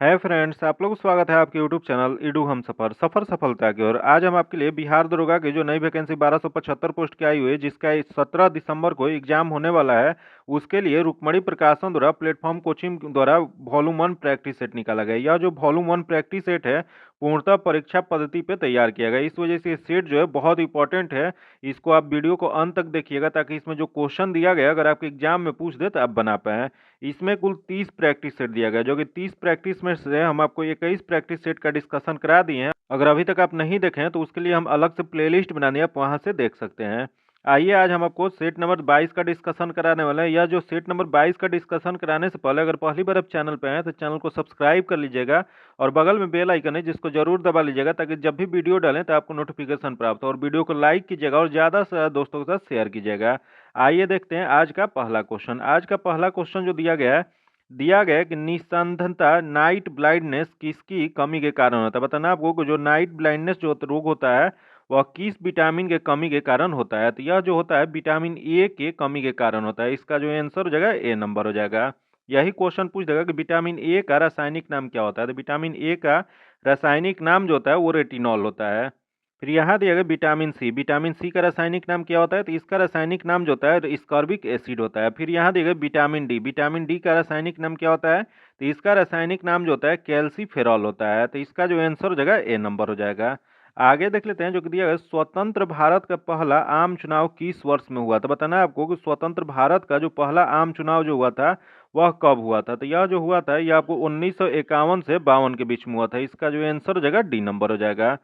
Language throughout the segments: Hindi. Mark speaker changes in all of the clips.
Speaker 1: है फ्रेंड्स, आप लोग स्वागत है आपके यूट्यूब चैनल ईडू हम सफर सफर सफलता की ओर। आज हम आपके लिए बिहार दरोगा की जो नई वैकेंसी 1275 पोस्ट की आई हुई है, जिसका 17 दिसंबर को एग्जाम होने वाला है, उसके लिए रुक्मणी प्रकाशन द्वारा प्लेटफॉर्म कोचिंग द्वारा वॉल्यूम 1 प्रैक्टिस सेट निकाला गया। यह जो वॉल्यूम 1 प्रैक्टिस सेट है, पूर्णतः परीक्षा पद्धति पे तैयार किया गया। इस वजह से ये सेट जो है बहुत इंपॉर्टेंट है। इसको आप वीडियो को अंत तक देखिएगा, ताकि इसमें जो क्वेश्चन दिया गया अगर आपके एग्जाम में पूछ दे तो आप बना पाए। इसमें कुल 30 प्रैक्टिस सेट दिया गया, जो कि 30 प्रैक्टिस में से हम आपको 21 प्रैक्टिस सेट का डिस्कशन करा दिए हैं। अगर अभी तक आप नहीं देखे हैं तो उसके लिए हम अलग से प्लेलिस्ट बना दिए, आप वहां से देख सकते हैं। आइए आज हम आपको सेट नंबर 22 का डिस्कशन कराने वाले हैं। यह जो सेट नंबर 22 का डिस्कशन कराने से पहले अगर पहली बार आप चैनल पे हैं तो चैनल को सब्सक्राइब कर लीजिएगा, और बगल में बेल आइकन है जिसको जरूर दबा लीजिएगा, ताकि जब भी वीडियो डालें तो आपको नोटिफिकेशन प्राप्त हो। और वीडियो को लाइक कीजिएगा और ज़्यादा से ज़्यादा दोस्तों के साथ शेयर कीजिएगा। आइए देखते हैं आज का पहला क्वेश्चन। आज का पहला क्वेश्चन जो दिया गया है कि निस्संदिग्धता नाइट ब्लाइंडनेस किसकी कमी के कारण होता है। बताना आपको कि जो नाइट ब्लाइंडनेस जो रोग होता है वह किस विटामिन के कमी के कारण होता है। तो यह जो होता है विटामिन ए के कमी के कारण होता है। इसका जो आंसर हो जाएगा ए नंबर हो जाएगा। यही क्वेश्चन पूछ देगा कि विटामिन ए का रासायनिक नाम क्या होता है। तो विटामिन ए का रासायनिक नाम जो होता है वो रेटिनॉल होता है। फिर यहाँ दिया गया विटामिन सी का रासायनिक नाम क्या होता है। तो इसका रासायनिक नाम जो होता है स्कॉर्बिक एसिड होता है। फिर यहाँ दिया गया विटामिन डी का रासायनिक नाम क्या होता है। तो इसका रासायनिक नाम जो होता है कैल्सीफेरॉल होता है। तो इसका जो आंसर हो जाएगा ए नंबर हो जाएगा। आगे देख लेते हैं जो कि दिया गया स्वतंत्र भारत का पहला आम चुनाव किस वर्ष में हुआ था। बताना है आपको कि स्वतंत्र भारत का जो पहला आम चुनाव जो हुआ था वह कब हुआ था। तो यह जो हुआ था यह आपको 1951 से 52 के बीच में हुआ था। इसका जो आंसर हो जाएगा डी नंबर हो जाएगा।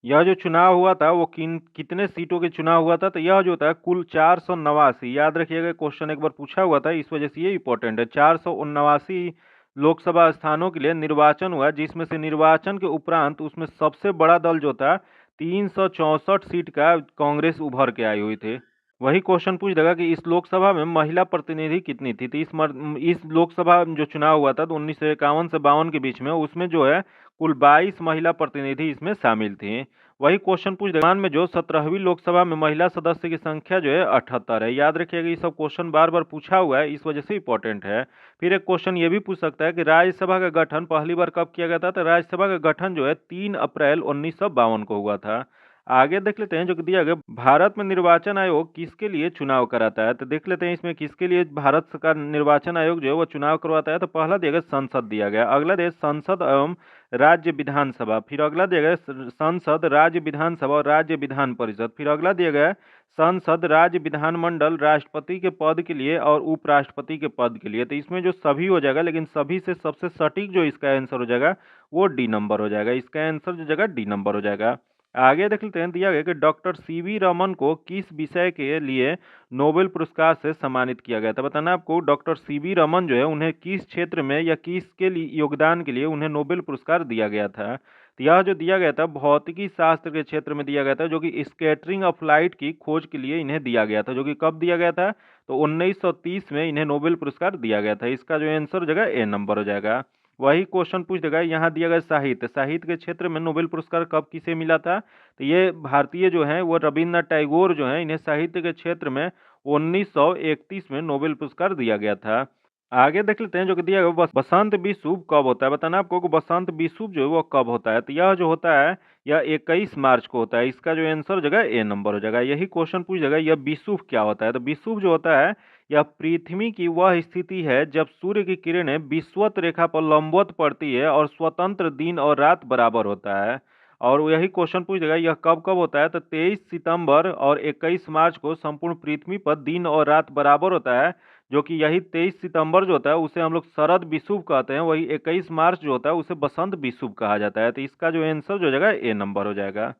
Speaker 1: यह जो चुनाव हुआ था वो कितने सीटों के चुनाव हुआ था। तो यह जो था कुल 489, याद रखिएगा क्वेश्चन एक बार पूछा हुआ था, इस वजह से ये इंपॉर्टेंट है। 489 लोकसभा स्थानों के लिए निर्वाचन हुआ, जिसमें से निर्वाचन के उपरांत उसमें सबसे बड़ा दल जो था 364 सीट का कांग्रेस उभर के आई हुई थी। वही क्वेश्चन पूछ देगा कि इस लोकसभा में महिला प्रतिनिधि कितनी थी। तो इस लोकसभा जो चुनाव हुआ था तो 1951 से 52 के बीच में, उसमें जो है कुल 22 महिला प्रतिनिधि इसमें शामिल थी। वही क्वेश्चन पूछ वर्तमान में जो 17वीं लोकसभा में महिला सदस्य की संख्या जो है 78 है। याद रखिएगा ये सब क्वेश्चन बार बार पूछा हुआ है, इस वजह से इंपॉर्टेंट है। फिर एक क्वेश्चन ये भी पूछ सकता है कि राज्यसभा का गठन पहली बार कब किया गया था। तो राज्यसभा का गठन जो है 3 अप्रैल 1952 को हुआ था। आगे देख लेते हैं जो कि दिया गया भारत में निर्वाचन आयोग किसके लिए चुनाव कराता है। तो देख लेते हैं इसमें किसके लिए भारत का निर्वाचन आयोग जो है वो चुनाव करवाता है। तो पहला दिया गया संसद दिया गया, अगला दिया संसद एवं राज्य विधानसभा, फिर अगला दिया गया संसद राज्य विधानसभा और राज्य विधान परिषद, फिर अगला दिया गया संसद राज्य विधानमंडल राष्ट्रपति के पद के लिए और उपराष्ट्रपति के पद के लिए। तो इसमें जो सभी हो जाएगा, लेकिन सभी से सबसे सटीक जो इसका आंसर हो जाएगा वो डी नंबर हो जाएगा। इसका आंसर जो जगह डी नंबर हो जाएगा। आगे देख लेते हैं, दिया गया कि डॉक्टर सीवी रमन को किस विषय के लिए नोबेल पुरस्कार से सम्मानित किया गया था। बताना आपको डॉक्टर सीवी रमन जो है उन्हें किस क्षेत्र में या किसके लिए योगदान के लिए उन्हें नोबेल पुरस्कार दिया गया था। तो यह जो दिया गया था भौतिकी शास्त्र के क्षेत्र में दिया गया था, जो कि स्कैटरिंग ऑफ लाइट की खोज के लिए इन्हें दिया गया था। जो कि कब दिया गया था, तो 1930 में इन्हें नोबेल पुरस्कार दिया गया था। इसका जो आंसर हो जाएगा ए नंबर हो जाएगा। वही क्वेश्चन पूछ देगा, यहाँ दिया गया साहित्य के क्षेत्र में नोबेल पुरस्कार कब किसे मिला था। तो ये भारतीय जो है वो रविन्द्रनाथ टैगोर जो है, इन्हें साहित्य के क्षेत्र में 1931 में नोबेल पुरस्कार दिया गया था। आगे देख लेते हैं जो कि दिया गया बसंत विश्व कब होता है। बताना आपको कि बसंत विश्व जो है वो कब होता है। तो यह जो होता है यह 21 मार्च को होता है। इसका जो आंसर हो जाएगा ए नंबर हो जाएगा। यही क्वेश्चन पूछ जाएगा यह विश्व क्या होता है। तो विश्व जो होता है यह पृथ्वी की वह स्थिति है जब सूर्य की किरणें विषुवत रेखा पर लंबवत पड़ती है और स्वतंत्र दिन और रात बराबर होता है। और यही क्वेश्चन पूछ देगा यह कब कब होता है। तो 23 सितंबर और 21 मार्च को संपूर्ण पृथ्वी पर दिन और रात बराबर होता है। जो कि यही 23 सितंबर जो होता है उसे हम लोग शरद विषुव कहते हैं, वही 21 मार्च जो होता है उसे बसंत विषुव कहा जाता है। तो इसका जो आंसर जो हो जाएगा ए नंबर हो जाएगा।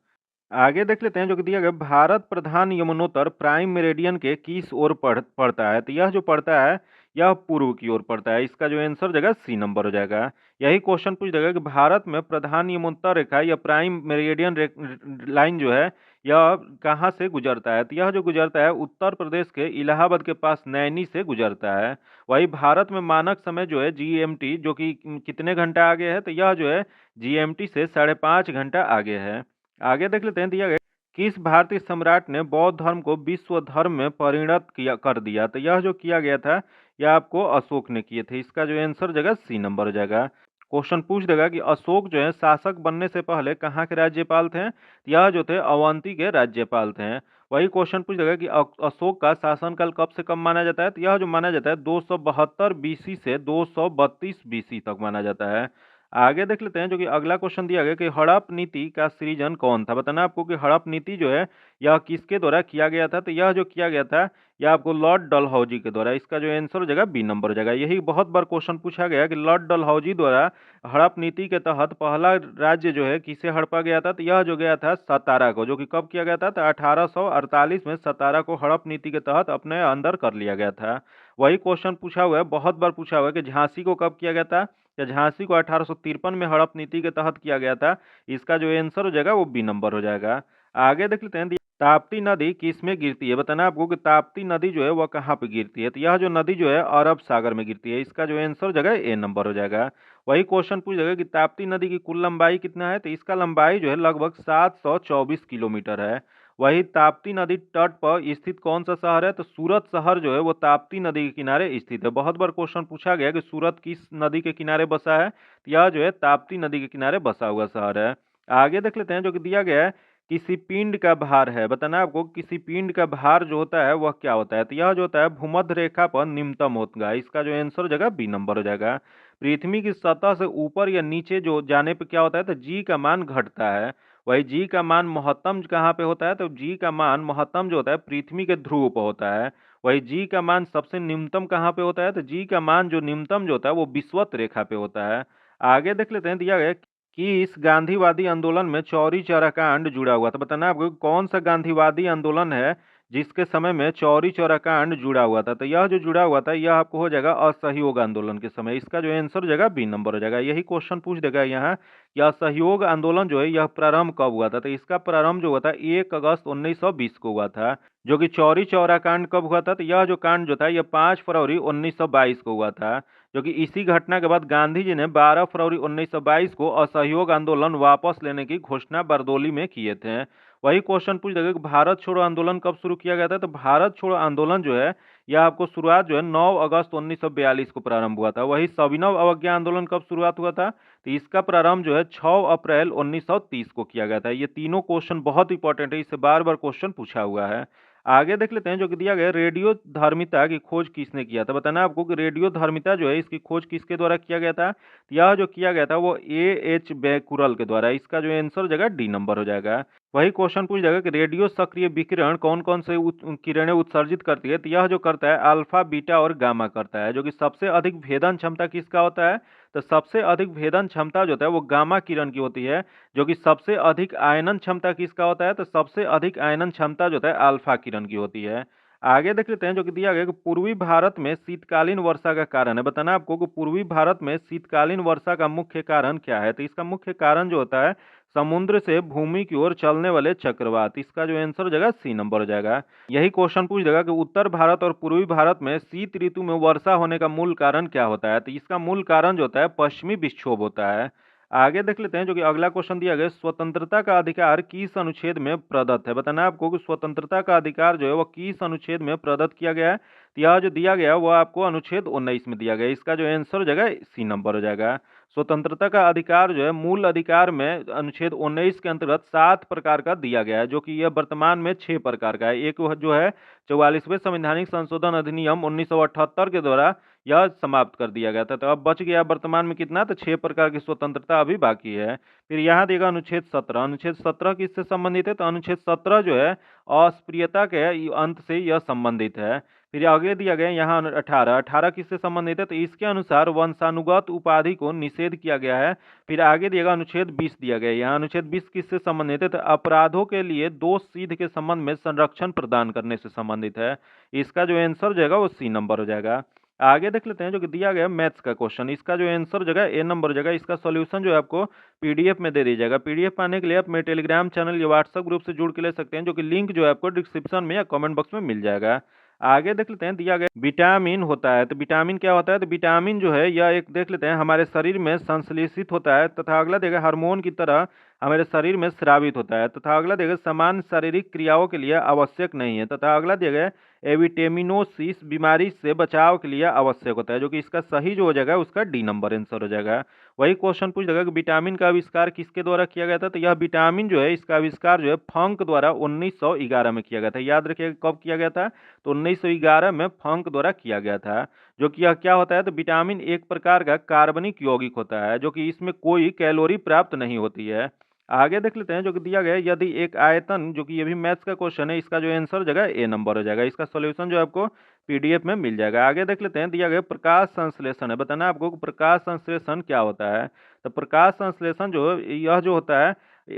Speaker 1: आगे देख लेते हैं जो कि दिया गया भारत प्रधान यमुनोत्तर प्राइम मेरिडियन के किस ओर पड़ता है। तो यह जो पड़ता है यह पूर्व की ओर पड़ता है। इसका जो आंसर जगह सी नंबर हो जाएगा। यही क्वेश्चन पूछ देगा कि भारत में प्रधान यमुनोत्तर रेखा या प्राइम मेरिडियन लाइन जो है यह कहाँ से गुजरता है। तो यह जो गुजरता है उत्तर प्रदेश के इलाहाबाद के पास नैनी से गुजरता है। वही भारत में मानक समय जो है जीएमटी जो कि कितने घंटा आगे है। तो यह जो है जीएमटी से 5.5 घंटा आगे है। आगे देख लेते हैं, दिया गया किस भारतीय सम्राट ने बौद्ध धर्म को विश्व धर्म में परिणत किया कर दिया। तो यह जो किया गया था यह आपको अशोक ने किए थे। इसका जो आंसर जगह सी नंबर हो जाएगा। क्वेश्चन पूछ देगा कि अशोक जो है शासक बनने से पहले कहाँ के राज्यपाल थे। यह जो थे अवंती के राज्यपाल थे। वही क्वेश्चन पूछ देगा कि अशोक का शासनकाल कब से कब माना जाता है। तो यह जो माना जाता है 272 बीसी से 232 बीसी तक माना जाता है। आगे देख लेते हैं जो कि अगला क्वेश्चन दिया गया कि हड़प नीति का सृजन कौन था। बताना आपको कि हड़प नीति जो है यह किसके द्वारा किया गया था। तो यह जो किया गया था यह आपको लॉर्ड डलहौजी के द्वारा। इसका जो आंसर हो जाएगा बी नंबर हो जाएगा। यही बहुत बार क्वेश्चन पूछा गया कि लॉर्ड डलहौजी द्वारा हड़प नीति के तहत पहला राज्य जो है किसे हड़पा गया था। तो यह जो गया था सतारा को, जो कि कब किया गया था। तो 1848 में सतारा को हड़प नीति के तहत अपने अंदर कर लिया गया था। वही क्वेश्चन पूछा हुआ है, बहुत बार पूछा हुआ है कि झांसी को कब किया गया था। या झांसी को 1853 में हड़प नीति के तहत किया गया था। इसका जो आंसर हो जाएगा वो बी नंबर हो जाएगा। आगे देख लेते हैं ताप्ती नदी किस में गिरती है। बताना आपको कि ताप्ती नदी जो है वह कहाँ पे गिरती है। तो यह जो नदी जो है अरब सागर में गिरती है। इसका जो आंसर हो जाएगा ए नंबर हो जाएगा। वही क्वेश्चन पूछ जाएगा कि ताप्ती नदी की कुल लंबाई कितना है। तो इसका लंबाई जो है लगभग 724 किलोमीटर है। वही ताप्ती नदी तट पर स्थित कौन सा शहर है। तो सूरत शहर जो है वो ताप्ती नदी के किनारे स्थित है। बहुत बार क्वेश्चन पूछा गया कि सूरत किस नदी के किनारे बसा है। तो यह जो है ताप्ती नदी के किनारे बसा हुआ शहर है। आगे देख लेते हैं जो कि दिया गया है किसी पिंड का भार है। बताना आपको किसी पिंड का भार जो होता है वह क्या होता है। तो यह जो होता है भूमध्य रेखा पर निम्नतम होगा। इसका जो आंसर हो जाएगा बी नंबर हो जाएगा। पृथ्वी की सतह से ऊपर या नीचे जो जाने पे क्या होता है। तो जी का मान घटता है। वही जी का मान महत्तम कहाँ पे होता है। तो जी का मान महत्तम जो होता है पृथ्वी के ध्रुव पर होता है। वही जी का मान सबसे निम्नतम कहाँ पे होता है। तो जी का मान जो निम्नतम जो होता है वो विषुवत रेखा पे होता है। आगे देख लेते हैं दिया गया कि इस गांधीवादी आंदोलन में चौरी चौरा कांड जुड़ा हुआ था। बताना आपको कौन सा गांधीवादी आंदोलन है जिसके समय में चौरी चौरा कांड जुड़ा हुआ था। तो यह जो जुड़ा हुआ था यह आपको हो जाएगा असहयोग आंदोलन के समय। इसका जो आंसर हो जाएगा बी नंबर हो जाएगा। यही क्वेश्चन पूछ देगा यहाँ कि असहयोग आंदोलन जो है यह प्रारंभ कब हुआ था। तो इसका प्रारंभ जो हुआ था 1 अगस्त 1920 को हुआ था। जो कि चौरी चौरा कांड कब हुआ था। तो यह जो कांड जो था यह 5 फरवरी 1922 को हुआ था। जो कि इसी घटना के बाद गांधी जी ने 12 फरवरी 1922 को असहयोग आंदोलन वापस लेने की घोषणा बरदौली में किए थे। वही क्वेश्चन पूछ देगा कि भारत छोड़ो आंदोलन कब शुरू किया गया था। तो भारत छोड़ो आंदोलन जो है यह आपको शुरुआत जो है 9 अगस्त 1942 को प्रारंभ हुआ था। वही सविनय अवज्ञा आंदोलन कब शुरुआत हुआ था। तो इसका प्रारंभ जो है 6 अप्रैल 1930 को किया गया था। ये तीनों क्वेश्चन बहुत इंपॉर्टेंट है, इससे बार बार क्वेश्चन पूछा हुआ है। आगे देख लेते हैं जो कि दिया गया रेडियो धर्मिता की खोज किसने किया था। बताना आपको कि रेडियो धर्मिता जो है इसकी खोज किसके द्वारा किया गया था। तो यह जो किया गया था वो एच बैकुरल के द्वारा। इसका जो आंसर हो जाएगा डी नंबर हो जाएगा। वही क्वेश्चन पूछ जाएगा कि रेडियो सक्रिय विकिरण कौन कौन से किरणें उत्सर्जित करती है। तो यह जो करता है अल्फा बीटा और गामा करता है। जो कि सबसे अधिक भेदन क्षमता किसका होता है। तो सबसे अधिक भेदन क्षमता जो होता है वो गामा किरण की होती है। जो कि सबसे अधिक आयनन क्षमता किसका होता है। तो सबसे अधिक आयनन क्षमता जो होता है अल्फा किरण की होती है। आगे देख लेते हैं जो कि दिया गया कि पूर्वी भारत में शीतकालीन वर्षा का कारण है। बताना आपको कि पूर्वी भारत में शीतकालीन वर्षा का मुख्य कारण क्या है। तो इसका मुख्य कारण जो होता है समुद्र से भूमि की ओर चलने वाले चक्रवात। इसका जो आंसर हो जाएगा सी नंबर हो जाएगा। यही क्वेश्चन पूछ देगा कि उत्तर भारत और पूर्वी भारत में शीत ऋतु में वर्षा होने का मूल कारण क्या होता है। तो इसका मूल कारण जो होता है पश्चिमी विक्षोभ होता है। आगे देख लेते हैं जो कि अगला क्वेश्चन दिया गया स्वतंत्रता का अधिकार किस अनुच्छेद में प्रदत्त है। बताना आपको कि स्वतंत्रता का अधिकार जो है वह किस अनुच्छेद में प्रदत्त किया गया है। तो यह जो दिया गया वो आपको अनुच्छेद 19 में दिया गया। इसका जो आंसर हो जाएगा सी नंबर हो जाएगा। स्वतंत्रता का अधिकार जो है मूल अधिकार में अनुच्छेद 19 के अंतर्गत 7 प्रकार का दिया गया है। जो कि यह वर्तमान में 6 प्रकार का है। एक जो है 44वें संवैधानिक संशोधन अधिनियम 1978 के द्वारा यह समाप्त कर दिया गया था। तो अब बच गया वर्तमान में कितना। तो 6 प्रकार की स्वतंत्रता अभी बाकी है। फिर यहाँ देगा अनुच्छेद 17। अनुच्छेद 17 किससे संबंधित है। तो अनुच्छेद 17 जो है अस्पृश्यता के अंत से यह संबंधित है। फिर आगे दिया गया यहाँ 18। 18 किससे संबंधित है। तो इसके अनुसार वंशानुगत उपाधि को निषेध किया गया है। फिर आगे दिएगा अनुच्छेद 20 दिया गया है। यहाँ अनुच्छेद 20 किससे संबंधित है। तो अपराधों के लिए दोष सिद्ध के संबंध में संरक्षण प्रदान करने से संबंधित है। इसका जो आंसर हो जाएगा वो सी नंबर हो जाएगा। आगे देख लेते हैं जो कि दिया गया मैथ्स का क्वेश्चन। इसका जो आंसर हो जाएगा ए नंबर हो जाएगा। इसका सॉल्यूशन जो है आपको पीडीएफ में दे दी जाएगा। पीडीएफ पाने के लिए आप मेरे टेलीग्राम चैनल या व्हाट्सएप ग्रुप से जुड़ के ले सकते हैं। जो कि लिंक जो है आपको डिस्क्रिप्शन में या कमेंट बॉक्स में मिल जाएगा। आगे देख लेते हैं दिया गया विटामिन होता है। तो विटामिन क्या होता है। तो विटामिन जो है यह एक देख लेते हैं हमारे शरीर में संश्लेषित होता है तथा अगला देगा हार्मोन की तरह हमारे शरीर में स्रावित होता है तथा अगला देगा सामान्य शारीरिक क्रियाओं के लिए आवश्यक नहीं है तथा अगला देगा एविटेमिनोसिस बीमारी से बचाव के लिए आवश्यक होता है। जो कि इसका सही जो हो जाएगा उसका डी नंबर आंसर हो जाएगा। वही क्वेश्चन पूछ देगा कि विटामिन का आविष्कार किसके द्वारा किया गया था, तो यह विटामिन जो है इसका आविष्कार जो है फंक द्वारा 1911 में किया गया था। याद रखिएगा कब किया गया था, तो 1911 में फंक द्वारा किया गया था। जो कि यह क्या होता है, तो विटामिन एक प्रकार का कार्बनिक यौगिक होता है जो कि इसमें कोई कैलोरी प्राप्त नहीं होती है। आगे देख लेते हैं जो कि दिया गया है, यदि एक आयतन, जो कि ये भी मैथ्स का क्वेश्चन है, इसका जो आंसर जगह ए नंबर हो जाएगा। इसका सोल्यूशन जो आपको पीडीएफ में मिल जाएगा। आगे देख लेते हैं, दिया गया प्रकाश संश्लेषण है, बताना आपको कि प्रकाश संश्लेषण क्या होता है। तो प्रकाश संश्लेषण जो यह जो होता है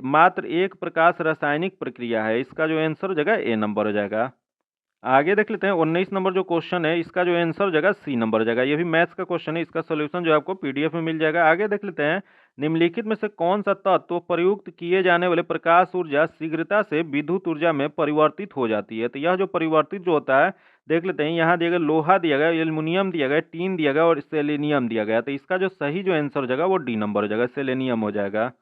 Speaker 1: मात्र एक प्रकाश रासायनिक प्रक्रिया है। इसका जो आंसर जगह ए नंबर हो जाएगा। आगे देख लेते हैं 19 नंबर जो क्वेश्चन है, इसका जो आंसर जगह सी नंबर हो जाएगा। ये भी मैथ्स का क्वेश्चन है, इसका सोल्यूशन जो आपको पीडीएफ में मिल जाएगा। आगे देख लेते हैं, निम्नलिखित में से कौन सा तत्व प्रयुक्त किए जाने वाले प्रकाश ऊर्जा शीघ्रता से विद्युत ऊर्जा में परिवर्तित हो जाती है। तो यह जो परिवर्तित जो होता है, देख लेते हैं, यहाँ दिया गया लोहा दिया गया, एल्युमिनियम दिया गया, टीन दिया गया और सेलेनियम दिया गया। तो इसका जो सही जो आंसर हो जाएगा वो डी नंबर हो जाएगा, सेलेनियम हो जाएगा।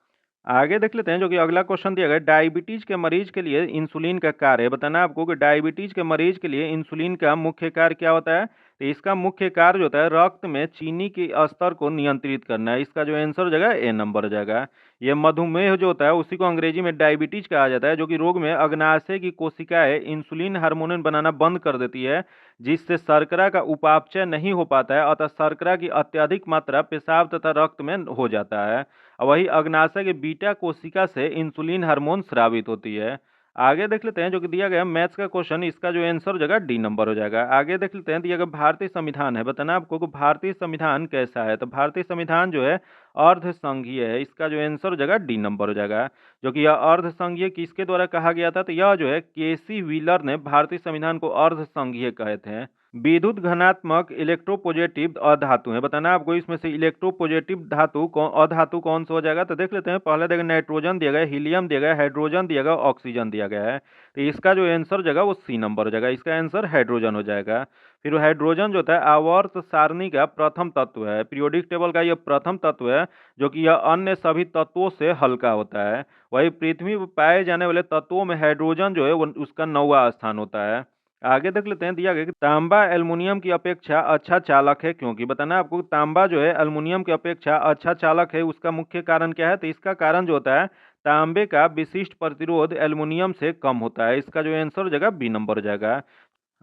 Speaker 1: आगे देख लेते हैं जो कि अगला क्वेश्चन दिया गया, डायबिटीज के मरीज के लिए इंसुलिन का कार्य है। बताना आपको कि डायबिटीज के मरीज के लिए इंसुलिन का मुख्य कार्य क्या होता है। तो इसका मुख्य कार्य जो होता है रक्त में चीनी के स्तर को नियंत्रित करना है। इसका जो आंसर हो जाएगा ए नंबर हो जाएगा। ये मधुमेह जो होता है उसी को अंग्रेजी में डायबिटीज कहा जाता है, जो कि रोग में अग्नाशय की कोशिकाएं इंसुलिन हार्मोन बनाना बंद कर देती है, जिससे शर्करा का उपापचय नहीं हो पाता है, अतः शर्करा की अत्यधिक मात्रा पेशाब तथा रक्त में हो जाता है। वही अग्नाशय के बीटा कोशिका से इंसुलिन हार्मोन स्रावित होती है। आगे देख लेते हैं जो कि दिया गया मैथ्स का क्वेश्चन, इसका जो आंसर हो जाएगा डी नंबर हो जाएगा। आगे देख लेते हैं, दिया गया भारतीय संविधान है। बताना आपको कि भारतीय संविधान कैसा है। तो भारतीय संविधान जो है अर्ध संघीय है। इसका जो आंसर हो जाएगा डी नंबर हो जाएगा। जो कि यह अर्ध संघीय किसके द्वारा कहा गया था, तो यह जो है केसी व्हीलर ने भारतीय संविधान को अर्ध संघीय कहे थे। विद्युत घनात्मक इलेक्ट्रोपॉजिटिव अधातु है। बताना आपको इसमें से इलेक्ट्रोपॉजिटिव अधातु कौन सा हो जाएगा। तो देख लेते हैं, पहले देखा नाइट्रोजन दिया गया, हीलियम दिया गया, हाइड्रोजन दिया गया, ऑक्सीजन दिया गया है। तो इसका जो आंसर जाएगा वो सी नंबर हो जाएगा। इसका आंसर हाइड्रोजन हो जाएगा। फिर हाइड्रोजन जो होता है आवर्त सारणी का प्रथम तत्व है, पीरियोडिक टेबल का यह प्रथम तत्व है, जो कि यह अन्य सभी तत्वों से हल्का होता है। वही पृथ्वी पर पाए जाने वाले तत्वों में हाइड्रोजन जो है वो उसका 9वां स्थान होता है। आगे देख लेते हैं, दिया गया कि तांबा एल्युमिनियम की अपेक्षा अच्छा चालक है क्योंकि। बताना आपको तांबा जो है एल्युमिनियम की अपेक्षा अच्छा चालक है, उसका मुख्य कारण क्या है। तो इसका कारण जो होता है तांबे का विशिष्ट प्रतिरोध एल्युमिनियम से कम होता है। इसका जो आंसर हो जाएगा बी नंबर हो जाएगा।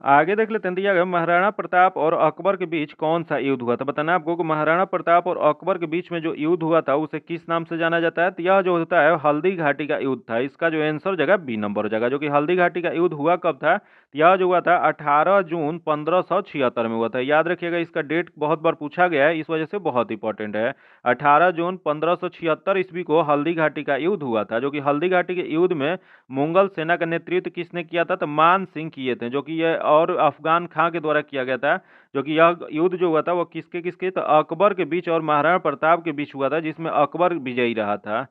Speaker 1: आगे देख लेते हैं, दिया गया महाराणा प्रताप और अकबर के बीच कौन सा युद्ध हुआ था। बताना आपको कि महाराणा प्रताप और अकबर के बीच में जो युद्ध हुआ था उसे किस नाम से जाना जाता है। तो यह जो होता है हल्दी घाटी का युद्ध था। इसका जो आंसर जगह बी नंबर हो जाएगा। जो कि हल्दी घाटी का युद्ध हुआ कब था, तो यह जो हुआ था 18 जून 1576 में हुआ था। याद रखिएगा, इसका डेट बहुत बार पूछा गया है, इस वजह से बहुत इंपॉर्टेंट है। 18 जून 1576 ईस्वी को हल्दी घाटी का युद्ध हुआ था। जो कि हल्दी घाटी के युद्ध में मुगल सेना का नेतृत्व किसने किया था, तो मान सिंह किए थे, जो कि यह और अफगान खां के द्वारा किया गया था। जो कि यह युद्ध जो हुआ था वो किसके किसके, तो अकबर के बीच और महाराणा प्रताप के बीच हुआ था, जिसमें अकबर विजयी रहा था।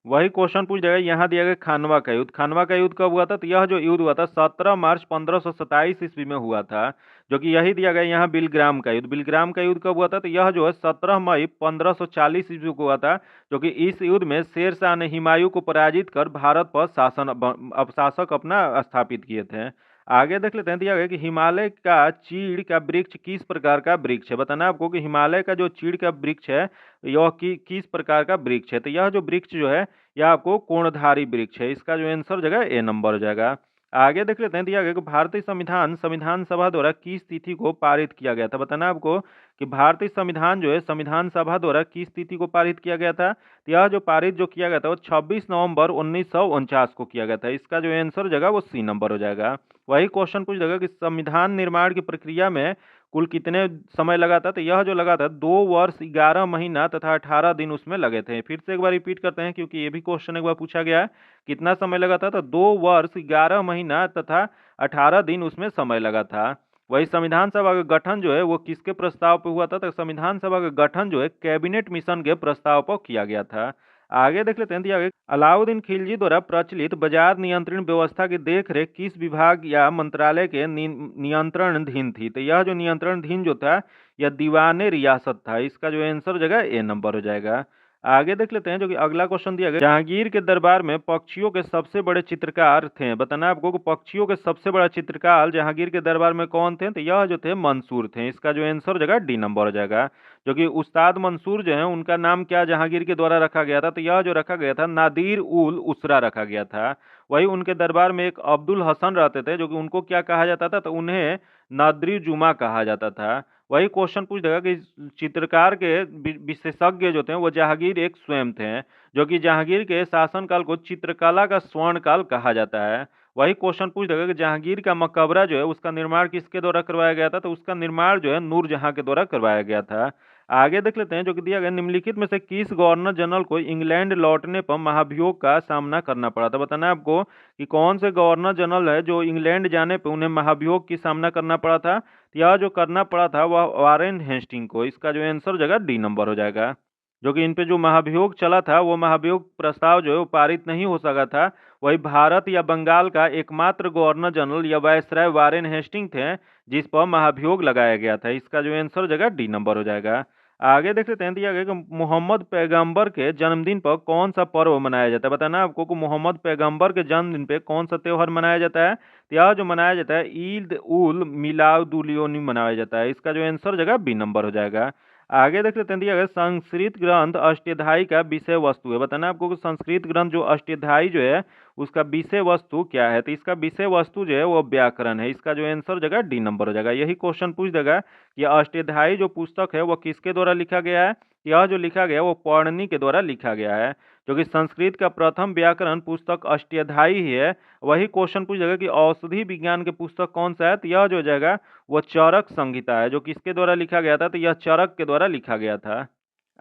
Speaker 1: वही क्वेश्चन पूछ जाएगा, यहाँ दिया गया खानवा का युद्ध। खानवा का युद्ध कब हुआ था, तो यह जो युद्ध हुआ था 17 मार्च 1527 ईस्वी में हुआ था। जो कि यही दिया गया यहाँ बिलग्राम का युद्ध। बिलग्राम का युद्ध कब हुआ था, तो यह जो है 17 मई 1540 ईस्वी को हुआ था। जो कि इस युद्ध में शेर शाह ने हुमायूं को पराजित कर भारत पर शासक अपना स्थापित किए थे। आगे देख लेते हैं, दिया गया कि हिमालय का चीड़ का वृक्ष किस प्रकार का वृक्ष है। बताना आपको कि हिमालय का जो चीड़ का वृक्ष है यह किस प्रकार का वृक्ष है। तो यह जो वृक्ष जो है यह आपको कोणधारी वृक्ष है। इसका जो आंसर जगह ए नंबर हो जाएगा। आगे देख लेते हैं, दिया गया कि भारतीय संविधान संविधान सभा द्वारा किस तिथि को पारित किया गया था। बताना आपको कि भारतीय संविधान जो है संविधान सभा द्वारा किस तिथि को पारित किया गया था। तो यह जो पारित जो किया गया था वो 26 नवंबर 1949 को किया गया था। इसका जो आंसर जगह वो सी नंबर हो जाएगा। वही क्वेश्चन पूछ देगा कि संविधान निर्माण की प्रक्रिया में कुल कितने समय लगा था। तो यह जो लगा था 2 वर्ष 11 महीना तथा 18 दिन उसमें लगे थे। फिर से एक बार रिपीट करते हैं क्योंकि ये भी क्वेश्चन एक बार पूछा गया है, कितना समय लगा था। तो 2 वर्ष 11 महीना तथा 18 दिन उसमें समय लगा था। वही संविधान सभा का गठन जो है वो किसके प्रस्ताव पर हुआ था। तो संविधान सभा का गठन जो है कैबिनेट मिशन के प्रस्ताव पर किया गया था। आगे देख लेते हैं, दिया गया अलाउद्दीन खिलजी द्वारा प्रचलित बाजार नियंत्रण व्यवस्था की देखरेख किस विभाग या मंत्रालय के नियंत्रणाधीन थी। तो यह जो नियंत्रणाधीन जो था यह दीवाने रियासत था। इसका जो आंसर जगह ए नंबर हो जाएगा। आगे देख लेते हैं जो कि अगला क्वेश्चन दिया गया, जहांगीर के दरबार में पक्षियों के सबसे बड़े चित्रकार थे। बताना है आपको कि पक्षियों के सबसे बड़ा चित्रकार जहांगीर के दरबार में कौन थे, तो यह जो थे मंसूर थे। इसका जो आंसर हो जाएगा डी नंबर हो जाएगा। जो कि उस्ताद मंसूर जो है उनका नाम क्या जहांगीर के द्वारा रखा गया था, तो यह जो रखा गया था नादिर उल उसरा रखा गया था। वही उनके दरबार में एक अब्दुल हसन रहते थे, जो कि उनको क्या कहा जाता था, तो उन्हें नादरी जुमा कहा जाता था। वही क्वेश्चन पूछ देगा कि चित्रकार के विशेषज्ञ जो थे वो जहांगीर एक स्वयं थे, जो कि जहांगीर के शासनकाल को चित्रकला का स्वर्ण काल कहा जाता है। वही क्वेश्चन पूछ देगा कि जहांगीर का मकबरा जो है उसका निर्माण किसके द्वारा करवाया गया था, तो उसका निर्माण जो है नूरजहां के द्वारा करवाया गया था। आगे देख लेते हैं जो कि दिया गया, निम्नलिखित में से किस गवर्नर जनरल को इंग्लैंड लौटने पर महाभियोग का सामना करना पड़ा था। बताना है आपको कि कौन से गवर्नर जनरल है जो इंग्लैंड जाने पर उन्हें महाभियोग की सामना करना पड़ा था। यह जो करना पड़ा था वह वारेन हेस्टिंग को। इसका जो आंसर हो जाएगा डी नंबर हो जाएगा। जो कि इन पे जो महाभियोग चला था वो महाभियोग प्रस्ताव जो है वो पारित नहीं हो सका था। वही भारत या बंगाल का एकमात्र गवर्नर जनरल या वायसराय वारेन हेस्टिंग थे जिस पर महाभियोग लगाया गया था। इसका जो आंसर हो जाएगा डी नंबर हो जाएगा। आगे देख लेते हैं, दिया गया कि मोहम्मद पैगंबर के जन्मदिन पर कौन सा पर्व मनाया जाता है। बताना आपको कि मोहम्मद पैगंबर के जन्मदिन पे कौन सा त्योहार मनाया जाता है। तो यह जो मनाया जाता है ईद उल मिलादुल मनाया जाता है। इसका जो आंसर जगह बी नंबर हो जाएगा। आगे देख लेते हैं, दिया गया संस्कृत ग्रंथ अष्टाध्यायी का विषय वस्तु है। बताना आपको कि संस्कृत ग्रंथ जो अष्टाध्यायी जो है उसका विषय वस्तु क्या है, तो इसका विषय वस्तु जो है वो व्याकरण है। इसका जो आंसर जगह डी नंबर हो जाएगा। यही क्वेश्चन पूछ देगा कि अष्टाध्यायी जो पुस्तक है वो किसके द्वारा लिखा गया है। यह जो लिखा गया है वो पौर्णी के द्वारा लिखा गया है, जो कि संस्कृत का प्रथम व्याकरण पुस्तक अष्टाध्यायी ही है। वही क्वेश्चन पूछ जाएगा कि औषधि विज्ञान के पुस्तक कौन सा है, तो यह जो हो जाएगा वो चरक संहिता है, जो किसके द्वारा लिखा गया था, तो यह चरक के द्वारा लिखा गया था।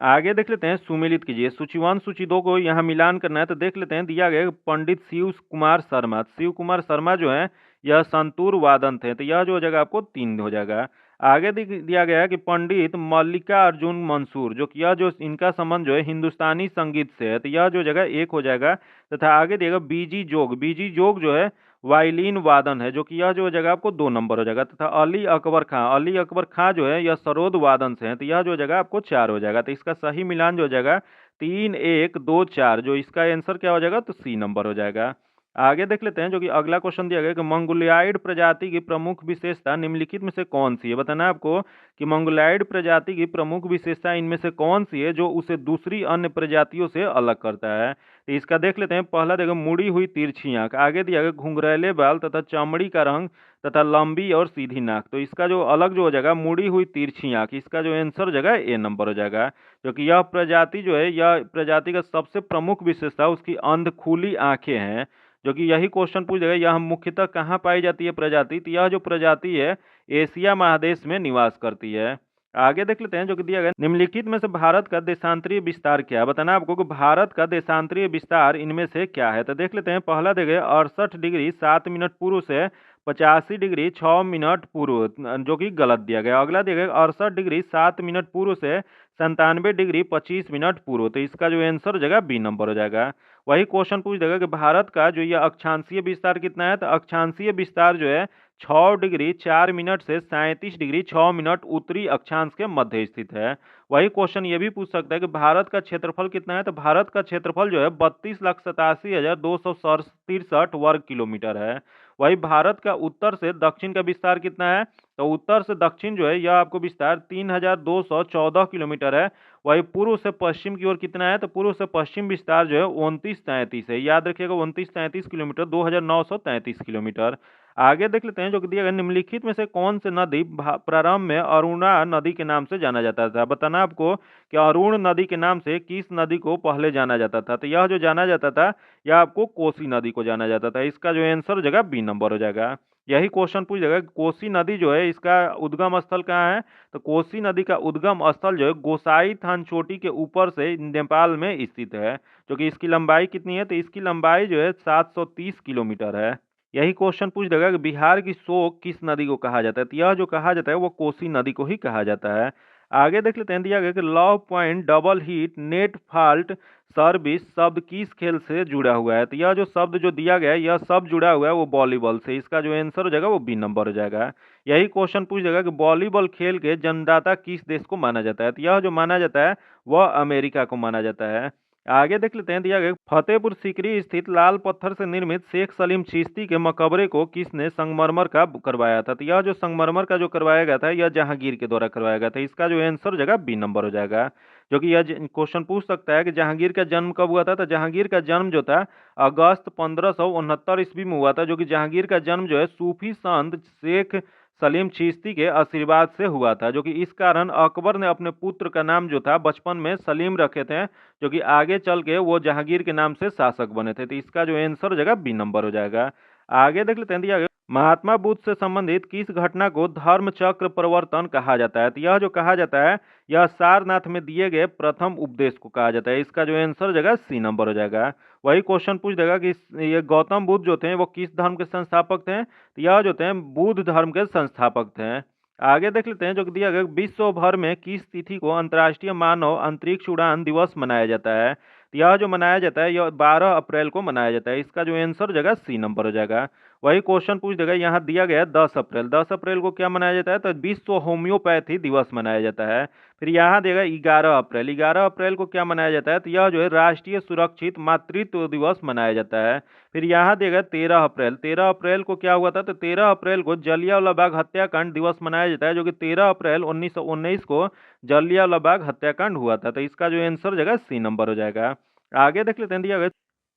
Speaker 1: आगे देख लेते हैं, सुमेलित कीजिए। सूची 1 सूची 2 को यहाँ मिलान करना है, तो देख लेते हैं, दिया गया है पंडित शिव कुमार शर्मा। शिव कुमार शर्मा जो है यह संतूर वादन थे, तो यह जो हो जाएगा आपको 3 हो जाएगा। आगे दिया गया है कि पंडित मल्लिका अर्जुन मंसूर, जो कि यह जो इनका संबंध जो है हिंदुस्तानी संगीत से है, तो यह जो जगह 1 हो जाएगा। तथा आगे दिएगा बीजी जोग, बीजी जोग जो है वायलिन वादन है, जो कि यह जो जगह आपको 2 नंबर हो जाएगा। तथा अली अकबर खां, अली अकबर खां जो है यह सरोद वादन से है, तो यह जो जगह आपको 4 हो जाएगा। तो इसका सही मिलान जो हो जाएगा 3 1 2 4, जो इसका आंसर क्या हो जाएगा, तो सी नंबर हो जाएगा। आगे देख लेते हैं जो कि अगला क्वेश्चन दिया गया कि मंगोलियाइड प्रजाति की प्रमुख विशेषता निम्नलिखित में से कौन सी है। बताना है आपको कि मंगोलियाइड प्रजाति की प्रमुख विशेषता इनमें से कौन सी है जो उसे दूसरी अन्य प्रजातियों से अलग करता है। तो इसका देख लेते हैं, पहला देखो मुड़ी हुई तिरछी आंख, आगे दिया गया घुंघरैले बाल तथा चमड़ी का रंग तथा लंबी और सीधी नाक। तो इसका जो अलग जो हो जाएगा मुड़ी हुई तिरछी आंख, इसका जो आंसर हो जाएगा ए नंबर हो जाएगा। क्योंकि यह प्रजाति जो है यह प्रजाति का सबसे प्रमुख विशेषता उसकी अंध खुली आंखें हैं। जो कि यही क्वेश्चन पूछ देगा, यह मुख्यतः कहाँ पाई जाती है प्रजाति, तो यह जो प्रजाति है एशिया महादेश में निवास करती है। आगे देख लेते हैं जो कि दिया गया, निम्नलिखित में से भारत का देशांतरीय विस्तार क्या है। बताना आपको कि भारत का देशांतरीय विस्तार इनमें से क्या है। तो देख लेते हैं, पहला देखें 68 डिग्री 7 मिनट पूर्व से 85 डिग्री 6 मिनट पूर्व, जो कि गलत दिया गया। अगला दिया गया 68 डिग्री 7 मिनट पूर्व से 97 डिग्री 25 मिनट पूर्व, तो इसका जो आंसर हो जाएगा बी नंबर हो जाएगा। वही क्वेश्चन पूछ देगा कि भारत का जो ये अक्षांशीय विस्तार कितना है, तो अक्षांशीय विस्तार जो है 6 डिग्री 4 मिनट से 37 डिग्री 6 मिनट उत्तरी अक्षांश के मध्य स्थित है। वही क्वेश्चन ये भी पूछ सकता है कि भारत का क्षेत्रफल कितना है, तो भारत का क्षेत्रफल जो है 32,87,263 वर्ग किलोमीटर है। वही भारत का उत्तर से दक्षिण का विस्तार कितना है, तो उत्तर से दक्षिण जो है यह आपको विस्तार 3,214 किलोमीटर है। वही पूर्व से पश्चिम की ओर कितना है, तो पूर्व से पश्चिम विस्तार जो है 2933 है। याद रखिएगा 2933 किलोमीटर, 2,933 किलोमीटर। आगे देख लेते हैं जो कि दिया गया, निम्नलिखित में से कौन से नदी प्रारंभ में अरुणा नदी के नाम से जाना जाता था। बताना आपको कि अरुण नदी के नाम से किस नदी को पहले जाना जाता था, तो यह जो जाना जाता था यह आपको कोसी नदी को जाना जाता था। इसका जो आंसर हो जाएगा बी नंबर हो जाएगा। यही क्वेश्चन पूछ जाएगा, कोसी नदी जो है इसका उद्गम स्थल कहाँ है, तो कोसी नदी का उद्गम स्थल जो है गोसाई थान चोटी के ऊपर से नेपाल में स्थित है। जो कि इसकी लंबाई कितनी है, तो इसकी लंबाई जो है 730 किलोमीटर है। यही क्वेश्चन पूछ देगा कि बिहार की शोक किस नदी को कहा जाता है, तो यह जो कहा जाता है वो कोसी नदी को ही कहा जाता है। आगे देख लेते हैं, दिया गया कि love point double hit net fault service शब्द किस खेल से जुड़ा हुआ है। तो यह जो शब्द जो दिया गया है, यह सब जुड़ा हुआ है वो वॉलीबॉल से। इसका जो आंसर हो जाएगा वो बी नंबर हो जाएगा। यही क्वेश्चन पूछ देगा कि वॉलीबॉल खेल के जन्मदाता किस देश को माना जाता है। तो यह जो माना जाता है वह अमेरिका को माना जाता है। आगे देख लेते हैं, दिया गया फतेहपुर सीकरी स्थित लाल पत्थर से निर्मित शेख सलीम चिश्ती के मकबरे को किसने संगमरमर का करवाया था। तो यह जो संगमरमर का जो करवाया गया था, यह जहांगीर के द्वारा करवाया गया था। इसका जो आंसर हो जाएगा बी नंबर हो जाएगा। जो कि यह क्वेश्चन पूछ सकता है कि जहांगीर का जन्म कब हुआ था। तो जहांगीर का जन्म जो था अगस्त 1569 ईस्वी में हुआ था। जो कि जहांगीर का जन्म जो है सूफी संत शेख सलीम चिश्ती के आशीर्वाद से हुआ था। जो कि इस कारण अकबर ने अपने पुत्र का नाम जो था बचपन में सलीम रखे थे, जो कि आगे चल के वो जहांगीर के नाम से शासक बने थे। तो इसका जो आंसर हो जाएगा बी नंबर हो जाएगा। आगे देख लेते हैं, दिया गया महात्मा बुद्ध से संबंधित किस घटना को धर्म चक्र परिवर्तन कहा जाता है। तो यह जो कहा जाता है, यह सारनाथ में दिए गए प्रथम उपदेश को कहा जाता है। इसका जो आंसर हो जाएगा सी नंबर हो जाएगा। वही क्वेश्चन पूछ देगा कि ये गौतम बुद्ध जो थे वो किस धर्म के संस्थापक थे। तो यह जो थे बुद्ध धर्म के संस्थापक थे। आगे देख लेते हैं, जो कि दिया गया विश्व भर में किस तिथि को अंतर्राष्ट्रीय मानव अंतरिक्ष उड़ान दिवस मनाया जाता है। तो यह जो मनाया जाता है यह 12 अप्रैल को मनाया जाता है। इसका जो आंसर हो जाएगा सी नंबर हो जाएगा। वही क्वेश्चन पूछ देगा, यहाँ दिया गया 10 अप्रैल। 10 अप्रैल को क्या मनाया जाता है, तो विश्व होम्योपैथी दिवस मनाया जाता है। फिर यहाँ देगा 11 अप्रैल। 11 अप्रैल को क्या मनाया जाता है, तो यह जो है राष्ट्रीय सुरक्षित मातृत्व दिवस मनाया जाता है। फिर यहाँ देगा 13 अप्रैल। 13 अप्रैल को क्या हुआ था, तो 13 अप्रैल को जलियांवाला बाग हत्याकांड दिवस मनाया जाता है। जो कि 13 अप्रैल 1919 को जलियांवाला बाग हत्याकांड हुआ था। तो इसका जो आंसर हो जाएगा सी नंबर हो जाएगा। आगे देख लेते हैं, दिया गया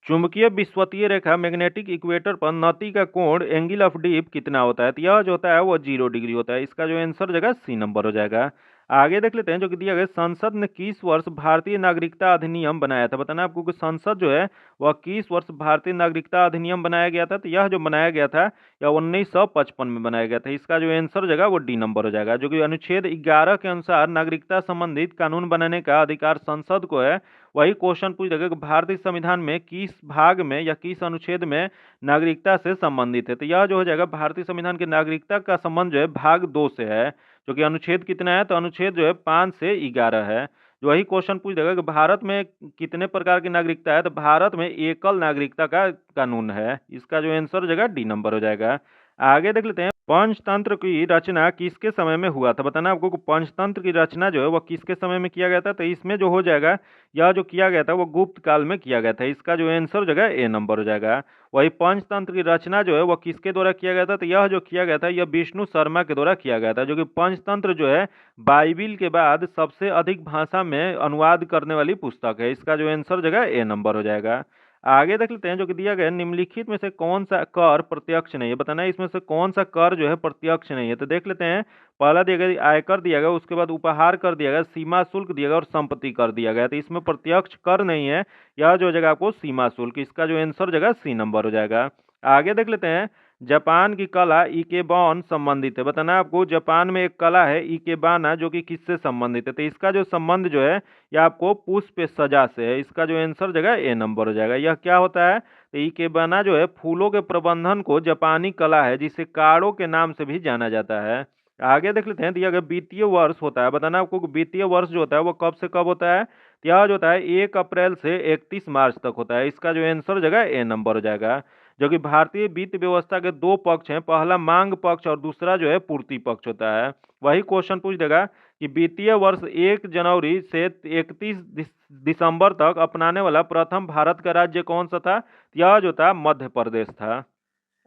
Speaker 1: चुंबकीय विषुवतीय रेखा मैग्नेटिक इक्वेटर पर नति का कोण एंगल ऑफ डीप कितना होता है। तो यह जो होता है वो 0 डिग्री होता है। इसका जो आंसर हो जाएगा सी नंबर हो जाएगा। आगे देख लेते हैं, जो कि दिया गया संसद ने किस वर्ष भारतीय नागरिकता अधिनियम बनाया था। बताना आपको कि संसद जो है वह किस वर्ष भारतीय नागरिकता अधिनियम बनाया गया था। तो यह जो बनाया गया था यह 1955 में बनाया गया था। इसका जो आंसर हो जाएगा वो डी नंबर हो जाएगा। जो कि अनुच्छेद 11 के अनुसार नागरिकता संबंधित कानून बनाने का अधिकार संसद को है। वही क्वेश्चन पूछ देगा कि भारतीय संविधान में किस भाग में या किस अनुच्छेद में नागरिकता से संबंधित है। तो यह जो हो जाएगा भारतीय संविधान के नागरिकता का संबंध जो है भाग 2 से है। जो कि अनुच्छेद कितना है, तो अनुच्छेद जो है 5 से 11 है। जो वही क्वेश्चन पूछ देगा कि भारत में कितने प्रकार की नागरिकता है। तो भारत में एकल नागरिकता का कानून है। इसका जो आंसर हो जाएगा डी नंबर हो जाएगा। आगे देख लेते हैं, पंचतंत्र की रचना किसके समय में हुआ था। बताना आपको कि पंचतंत्र की रचना जो है वह किसके समय में किया गया था। तो इसमें जो हो जाएगा यह जो किया गया था वो गुप्त काल में किया गया था। इसका जो आंसर हो जाएगा ए नंबर हो जाएगा। वही पंचतंत्र की रचना जो है वह किसके द्वारा किया गया था। तो यह जो किया गया था यह विष्णु शर्मा के द्वारा किया गया था। जो कि पंचतंत्र जो है बाइबिल के बाद सबसे अधिक भाषा में अनुवाद करने वाली पुस्तक है। इसका जो आंसर हो जाएगा ए नंबर हो जाएगा। आगे देख लेते हैं, जो कि दिया गया निम्नलिखित में से कौन सा कर प्रत्यक्ष नहीं है। बताना है इसमें से कौन सा कर जो है प्रत्यक्ष नहीं है। तो देख लेते हैं, पहला दिया गया आयकर दिया गया, उसके बाद उपहार कर दिया गया, सीमा शुल्क दिया गया और संपत्ति कर दिया गया। तो इसमें प्रत्यक्ष कर नहीं है, यह जो हो जाएगा आपको सीमा शुल्क। इसका जो आंसर हो जाएगा सी नंबर हो जाएगा। आगे देख लेते हैं, जापान की कला इकेबान संबंधित है। बताना आपको जापान में एक कला है इकेबाना, जो कि किससे संबंधित है। तो इसका जो संबंध जो है यह आपको पुष्प सजा से है। इसका जो आंसर जगह ए नंबर हो जाएगा। यह क्या होता है, तो इकेबाना जो है फूलों के प्रबंधन को जापानी कला है जिसे काड़ो के नाम से भी जाना जाता है। आगे देख लेते हैं, दिया गया वित्तीय वर्ष होता है। बताना आपको वित्तीय वर्ष जो होता है वो कब से कब होता है। तो यह जो होता है 1 अप्रैल से 31 मार्च तक होता है। इसका जो आंसर जगह ए नंबर हो जाएगा। जो कि भारतीय वित्त व्यवस्था के दो पक्ष हैं, पहला मांग पक्ष और दूसरा जो है पूर्ति पक्ष होता है। वही क्वेश्चन पूछ देगा कि वित्तीय वर्ष 1 जनवरी से 31 दिसंबर तक अपनाने वाला प्रथम भारत का राज्य कौन सा था। यह जो था मध्य प्रदेश था।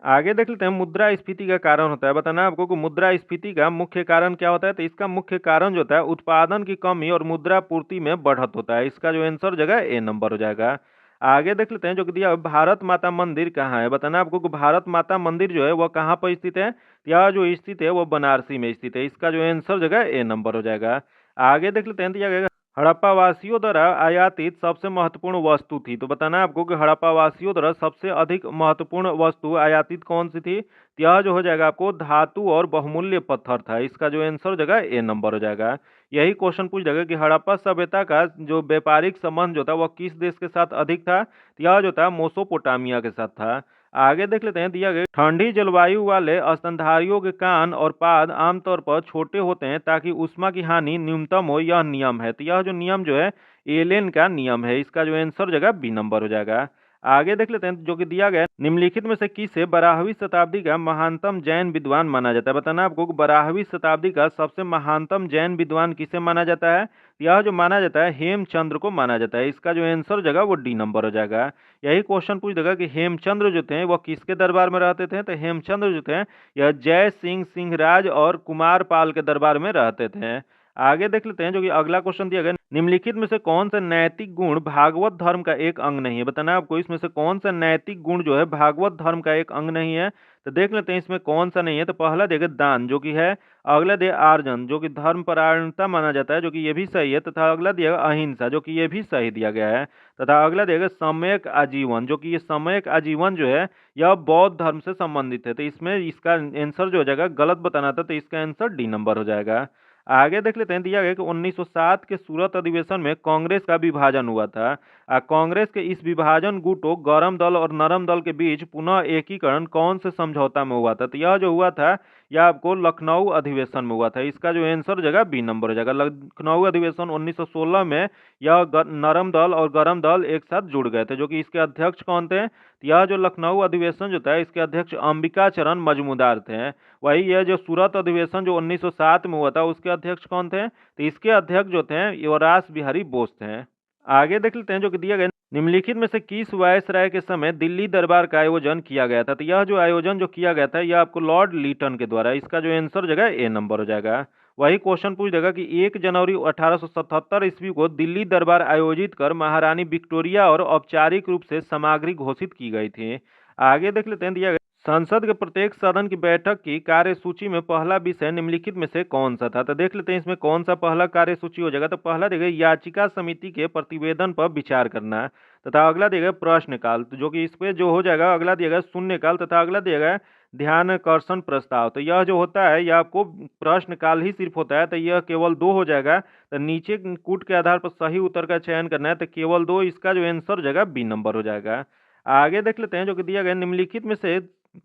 Speaker 1: आगे देख लेते हैं, मुद्रास्फीति का कारण होता है। बताना आपको कि मुद्रास्फीति का मुख्य कारण क्या होता है। तो इसका मुख्य कारण जो होता है उत्पादन की कमी और मुद्रा पूर्ति में बढ़त होता है। इसका जो आंसर जगह ए नंबर हो जाएगा। आगे देख लेते हैं, जो कि दिया भारत माता मंदिर कहाँ है। बताना आपको कि भारत माता मंदिर जो है वह कहाँ पर स्थित है। यह जो स्थित है वह बनारसी में स्थित है। इसका जो आंसर जगह ए नंबर हो जाएगा। आगे देख लेते हैं, दिया गया हड़प्पा वासियों द्वारा आयातित सबसे महत्वपूर्ण वस्तु थी। तो बताना आपको कि हड़प्पा वासियों द्वारा सबसे अधिक महत्वपूर्ण वस्तु आयातित कौन सी थी। तो यह जो हो जाएगा आपको धातु और बहुमूल्य पत्थर था। इसका जो आंसर हो जाएगा ए नंबर हो जाएगा। यही क्वेश्चन पूछ जाएगा कि हड़प्पा सभ्यता का जो व्यापारिक संबंध जो था वह किस देश के साथ अधिक था। तो यह जो था मोसोपोटामिया के साथ था। आगे देख लेते हैं दिया गया ठंडी जलवायु वाले स्तनधारियों के कान और पाद आमतौर पर छोटे होते हैं ताकि ऊष्मा की हानि न्यूनतम हो, यह नियम है। तो यह जो नियम जो है एलेन का नियम है। इसका जो आंसर हो जाएगा बी नंबर हो जाएगा। आगे देख लेते हैं जो कि दिया गया है, निम्नलिखित में से किसे 12वीं शताब्दी का महानतम जैन विद्वान माना जाता है। बताना आपको 12वीं शताब्दी का सबसे महानतम जैन विद्वान किसे माना जाता है। यह जो माना जाता है हेमचंद्र को माना जाता है। इसका जो आंसर हो जाएगा वो डी नंबर हो जाएगा। यही क्वेश्चन पूछ देगा कि हेमचंद्र जो थे वो किसके दरबार में रहते थे। तो हेमचंद्र जो थे यह जय सिंह सिंहराज और कुमार पाल के दरबार में रहते थे। आगे देख लेते हैं जो कि अगला क्वेश्चन दिया गया, निम्नलिखित में से कौन सा नैतिक गुण भागवत धर्म का एक अंग नहीं है। बताना आपको इसमें से कौन सा नैतिक गुण जो है भागवत धर्म का एक अंग नहीं है। तो देख लेते हैं इसमें कौन सा नहीं है। तो पहला देगा दान जो कि है, अगला दिया आर्जन जो कि धर्मपरायणता माना जाता है, जो कि ये भी सही है, तथा अगला दिया अहिंसा जो कि ये भी सही दिया गया है, तथा अगला देगा सम्यक आजीवन जो कि ये सम्यक आजीवन जो है यह बौद्ध धर्म से संबंधित है। तो इसमें इसका आंसर जो हो जाएगा गलत बताना था, तो इसका आंसर डी नंबर हो जाएगा। आगे देख लेते हैं दिया गया कि 1907 के सूरत अधिवेशन में कांग्रेस का विभाजन हुआ था। कांग्रेस के इस विभाजन गुटों गरम दल और नरम दल के बीच पुनः एकीकरण कौन से समझौता में हुआ था। तो यह जो हुआ था यह आपको लखनऊ अधिवेशन में हुआ था। इसका जो आंसर हो जाएगा बी नंबर हो जाएगा। लखनऊ अधिवेशन 1916 में यह नरम दल और गरम दल एक साथ जुड़ गए थे, जो कि इसके अध्यक्ष कौन थे। यह जो लखनऊ अधिवेशन जो था इसके अध्यक्ष अंबिका चरण मजमूदार थे। वही यह जो सूरत अधिवेशन जो 1907 में हुआ था उसके अध्यक्ष कौन थे। तो इसके अध्यक्ष जो थे युवराज बिहारी बोस थे। आगे देख लेते हैं जो कि दिया गया, निम्नलिखित में से किस वायसराय के समय दिल्ली दरबार का आयोजन किया गया था। तो यह जो आयोजन जो किया गया था यह आपको लॉर्ड लीटन के द्वारा। इसका जो आंसर हो जाएगा ए नंबर हो जाएगा। वही क्वेश्चन पूछ देगा कि 1 जनवरी 1877 ईस्वी को दिल्ली दरबार आयोजित कर महारानी विक्टोरिया और औपचारिक रूप से सामग्री घोषित की गई थी। आगे देख लेते हैं दिया गया, संसद के प्रत्येक सदन की बैठक की कार्यसूची में पहला विषय निम्नलिखित में से कौन सा था। तो देख लेते हैं इसमें कौन सा पहला कार्यसूची हो जाएगा। तो पहला देगा याचिका समिति के प्रतिवेदन पर विचार करना, तथा अगला देगा प्रश्नकाल, तो जो कि इस पे जो हो जाएगा अगला दिएगा शून्यकाल, तथा अगला दिएगा ध्यानाकर्षण प्रस्ताव। तो यह जो होता है यह आपको प्रश्नकाल ही सिर्फ होता है, तो यह केवल 2 हो जाएगा। तो नीचे कूट के आधार पर सही उत्तर का चयन करना है, तो केवल 2। इसका जो आंसर हो जाएगा बी नंबर हो जाएगा। आगे देख लेते हैं जो कि दिया गया, निम्नलिखित में से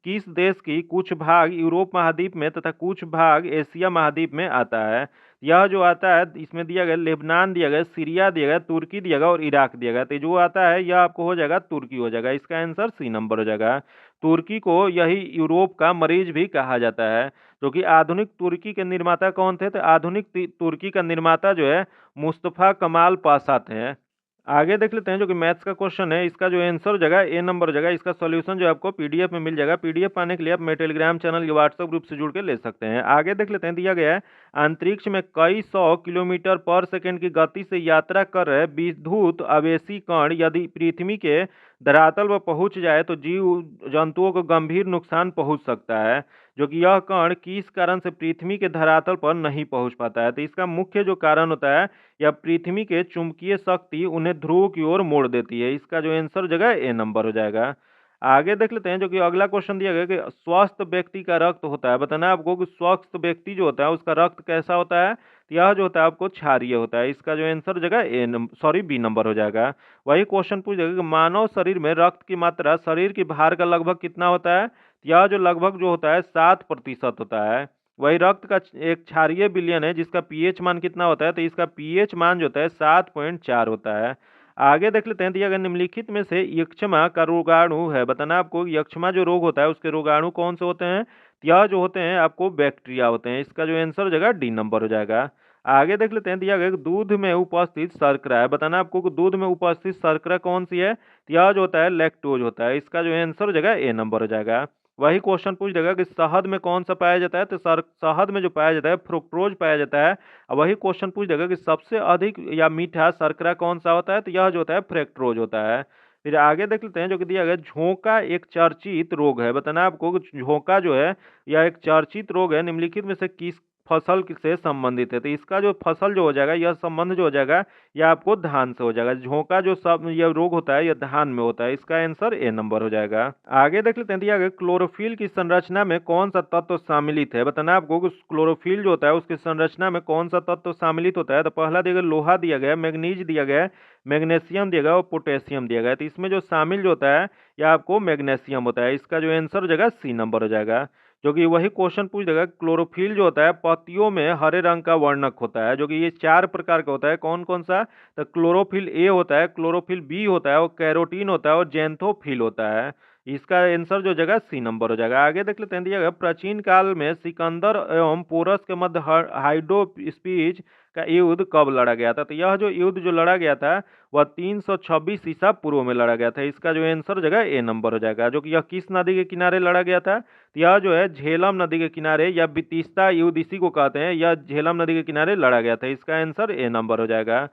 Speaker 1: किस देश की कुछ भाग यूरोप महाद्वीप में तथा कुछ भाग एशिया महाद्वीप में आता है। यह जो आता है इसमें दिया गया लेबनान दिया गया, सीरिया दिया गया, तुर्की दिया गया और इराक दिया गया। तो जो आता है यह आपको हो जाएगा तुर्की हो जाएगा। इसका आंसर सी नंबर हो जाएगा। तुर्की को यही यूरोप का मरीज भी कहा जाता है। जो कि आधुनिक तुर्की के निर्माता कौन थे। तो आधुनिक तुर्की का निर्माता जो है मुस्तफा कमाल पाशा थे। आगे देख लेते हैं जो कि मैथ्स का क्वेश्चन है। इसका जो आंसर हो जाएगा ए नंबर हो जाएगा। इसका सॉल्यूशन जो आपको पीडीएफ में मिल जाएगा। पीडीएफ पाने के लिए आप मेरे टेलीग्राम चैनल या व्हाट्सएप ग्रुप से जुड़ के ले सकते हैं। आगे देख लेते हैं दिया गया है, अंतरिक्ष में कई 100 किलोमीटर पर सेकंड की गति से यात्रा कर रहे विद्युत आवेशी कण यदि पृथ्वी के धरातल पर पहुंच जाए तो जीव जंतुओं को गंभीर नुकसान पहुंच सकता है। जो कि यह कण किस कारण से पृथ्वी के धरातल पर नहीं पहुंच पाता है। तो इसका मुख्य जो कारण होता है या पृथ्वी के चुंबकीय शक्ति उन्हें ध्रुव की ओर मोड़ देती है। इसका जो आंसर हो जाएगा ए नंबर हो जाएगा। आगे देख लेते हैं जो कि अगला क्वेश्चन दिया गया कि स्वस्थ व्यक्ति का रक्त होता है। बताना आपको कि स्वस्थ व्यक्ति जो होता है उसका रक्त कैसा होता है। तो यह जो होता है आपको क्षारीय होता है। इसका जो आंसर हो जाएगा बी नंबर हो जाएगा। वही क्वेश्चन पूछ जाएगा कि मानव शरीर में रक्त की मात्रा शरीर की भार का लगभग कितना होता है। यह जो लगभग जो होता है 7% होता है। वही रक्त का एक क्षारीय विलयन है जिसका पीएच मान कितना होता है। तो इसका पीएच मान जो होता है 7.4 होता है। आगे देख लेते हैं दिया गया, निम्नलिखित में से यक्ष्मा का रोगाणु है। बताना आपको यक्ष्मा जो रोग होता है उसके रोगाणु कौन से होते हैं। यह जो होते हैं आपको बैक्टीरिया होते हैं। इसका जो आंसर हो जाएगा डी नंबर हो जाएगा। आगे देख लेते हैं दिया गया दूध में उपस्थित शर्करा है। बताना आपको कि दूध में उपस्थित शर्करा कौन सी है। यह जो होता है लैक्टोज होता है। इसका जो आंसर हो जाएगा ए नंबर हो जाएगा। वही क्वेश्चन पूछ देगा कि शहद में कौन सा पाया जाता है। तो शहद में जो पाया जाता है फ्रुक्टोज पाया जाता है। वही क्वेश्चन पूछ देगा कि सबसे अधिक या मीठा शर्करा कौन सा होता है। तो यह जो होता है फ्रैक्टोज होता है। फिर आगे देख लेते हैं जो कि दिया गया झोंका एक चर्चित रोग है। बताना आपको कि झोंका जो है यह एक चर्चित रोग है। निम्नलिखित में से किस फसल से संबंधित है। तो इसका जो फसल जो हो जाएगा, यह संबंध जो हो जाएगा, यह आपको धान से हो जाएगा। झोंका जो सब यह रोग होता है, यह धान में होता है। इसका आंसर ए नंबर हो जाएगा। आगे देख लेते हैं, दिया गया क्लोरोफिल की संरचना में कौन सा तत्व सम्मिलित है। बताना आपको कि क्लोरोफिल जो होता है उसकी संरचना में कौन सा तत्व सम्मिलित होता है। तो पहला दिया गया लोहा दिया गया, मैग्नीज दिया गया, मैग्नीशियम दिया गया और पोटेशियम दिया गया। तो इसमें जो शामिल जो होता है यह आपको मैग्नीशियम होता है। इसका जो आंसर हो जाएगा सी नंबर हो जाएगा। जो कि वही क्वेश्चन पूछ देगा, क्लोरोफिल जो होता है पत्तियों में हरे रंग का वर्णक होता है, जो कि ये 4 प्रकार का होता है। कौन कौन सा? तो क्लोरोफिल ए होता है, क्लोरोफिल बी होता है और कैरोटीन होता है और जेंथोफिल होता है। इसका आंसर जो जगह सी नंबर हो जाएगा। आगे देख लेते हैं, दिया गया प्राचीन काल में सिकंदर एवं पोरस के मध्य हाइड्रोस्पीच का युद्ध कब लड़ा गया था। तो यह जो युद्ध जो लड़ा गया था वह 326 ईसा पूर्व में लड़ा गया था। इसका जो आंसर जगह ए नंबर हो जाएगा। जो कि यह किस नदी के किनारे लड़ा गया था? तो यह जो है झेलम नदी के किनारे या बितिस्ता युद्ध इसी को कहते हैं, यह झेलम नदी के किनारे लड़ा गया था। इसका आंसर ए नंबर हो जाएगा।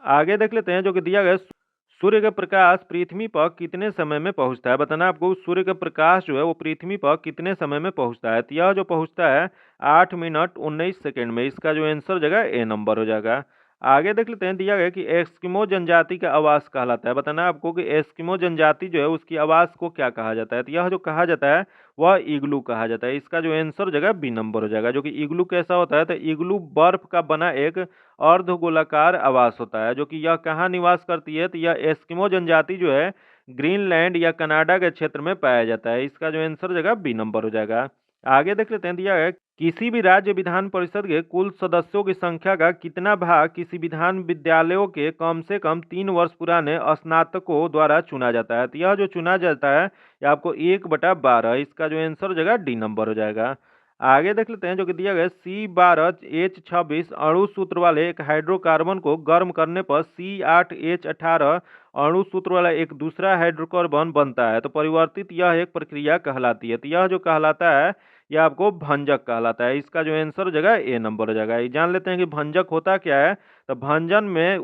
Speaker 1: आगे देख लेते हैं, जो कि दिया गया सूर्य का प्रकाश पृथ्वी पर कितने समय में पहुंचता है। बताना आपको सूर्य का प्रकाश जो है वो पृथ्वी पर कितने समय में पहुंचता है। तो यह जो पहुंचता है 8 मिनट 19 सेकंड में। इसका जो आंसर जगह ए नंबर हो जाएगा। आगे देख लेते हैं, दिया गया कि एस्किमो जनजाति का आवास कहलाता है। बताना आपको कि एस्किमो जनजाति जो है उसकी आवास को क्या कहा जाता है। तो यह जो कहा जाता है वह इग्लू कहा जाता है। इसका जो आंसर जगह बी नंबर हो जाएगा। जो कि इग्लू कैसा होता है? तो इग्लू बर्फ का बना एक अर्धगोलाकार आवास होता है। जो कि यह कहाँ निवास करती है? तो यह एस्किमो जनजाति जो है ग्रीनलैंड या कनाडा के क्षेत्र में पाया जाता है। इसका जो आंसर जगह बी नंबर हो जाएगा। आगे देख लेते हैं, दिया है किसी भी राज्य विधान परिषद के कुल सदस्यों की संख्या का कितना भाग किसी विधान विद्यालयों के कम से कम 3 वर्ष पुराने स्नातकों द्वारा चुना जाता है। तो यह जो चुना जाता है यह आपको 1/12। इसका जो आंसर हो जाएगा डी नंबर हो जाएगा। आगे देख लेते हैं, जो कि दिया गया C12H26 अणु सूत्र वाले एक हाइड्रोकार्बन को गर्म करने पर C8H18 अणु सूत्र वाला एक दूसरा हाइड्रोकार्बन बनता है। तो परिवर्तित यह एक प्रक्रिया कहलाती है। तो यह जो कहलाता है यह आपको भंजक कहलाता है। इसका जो आंसर हो जाएगा ए नंबर हो जाएगा। ये जान लेते हैं कि भंजक होता क्या है। तो भंजन में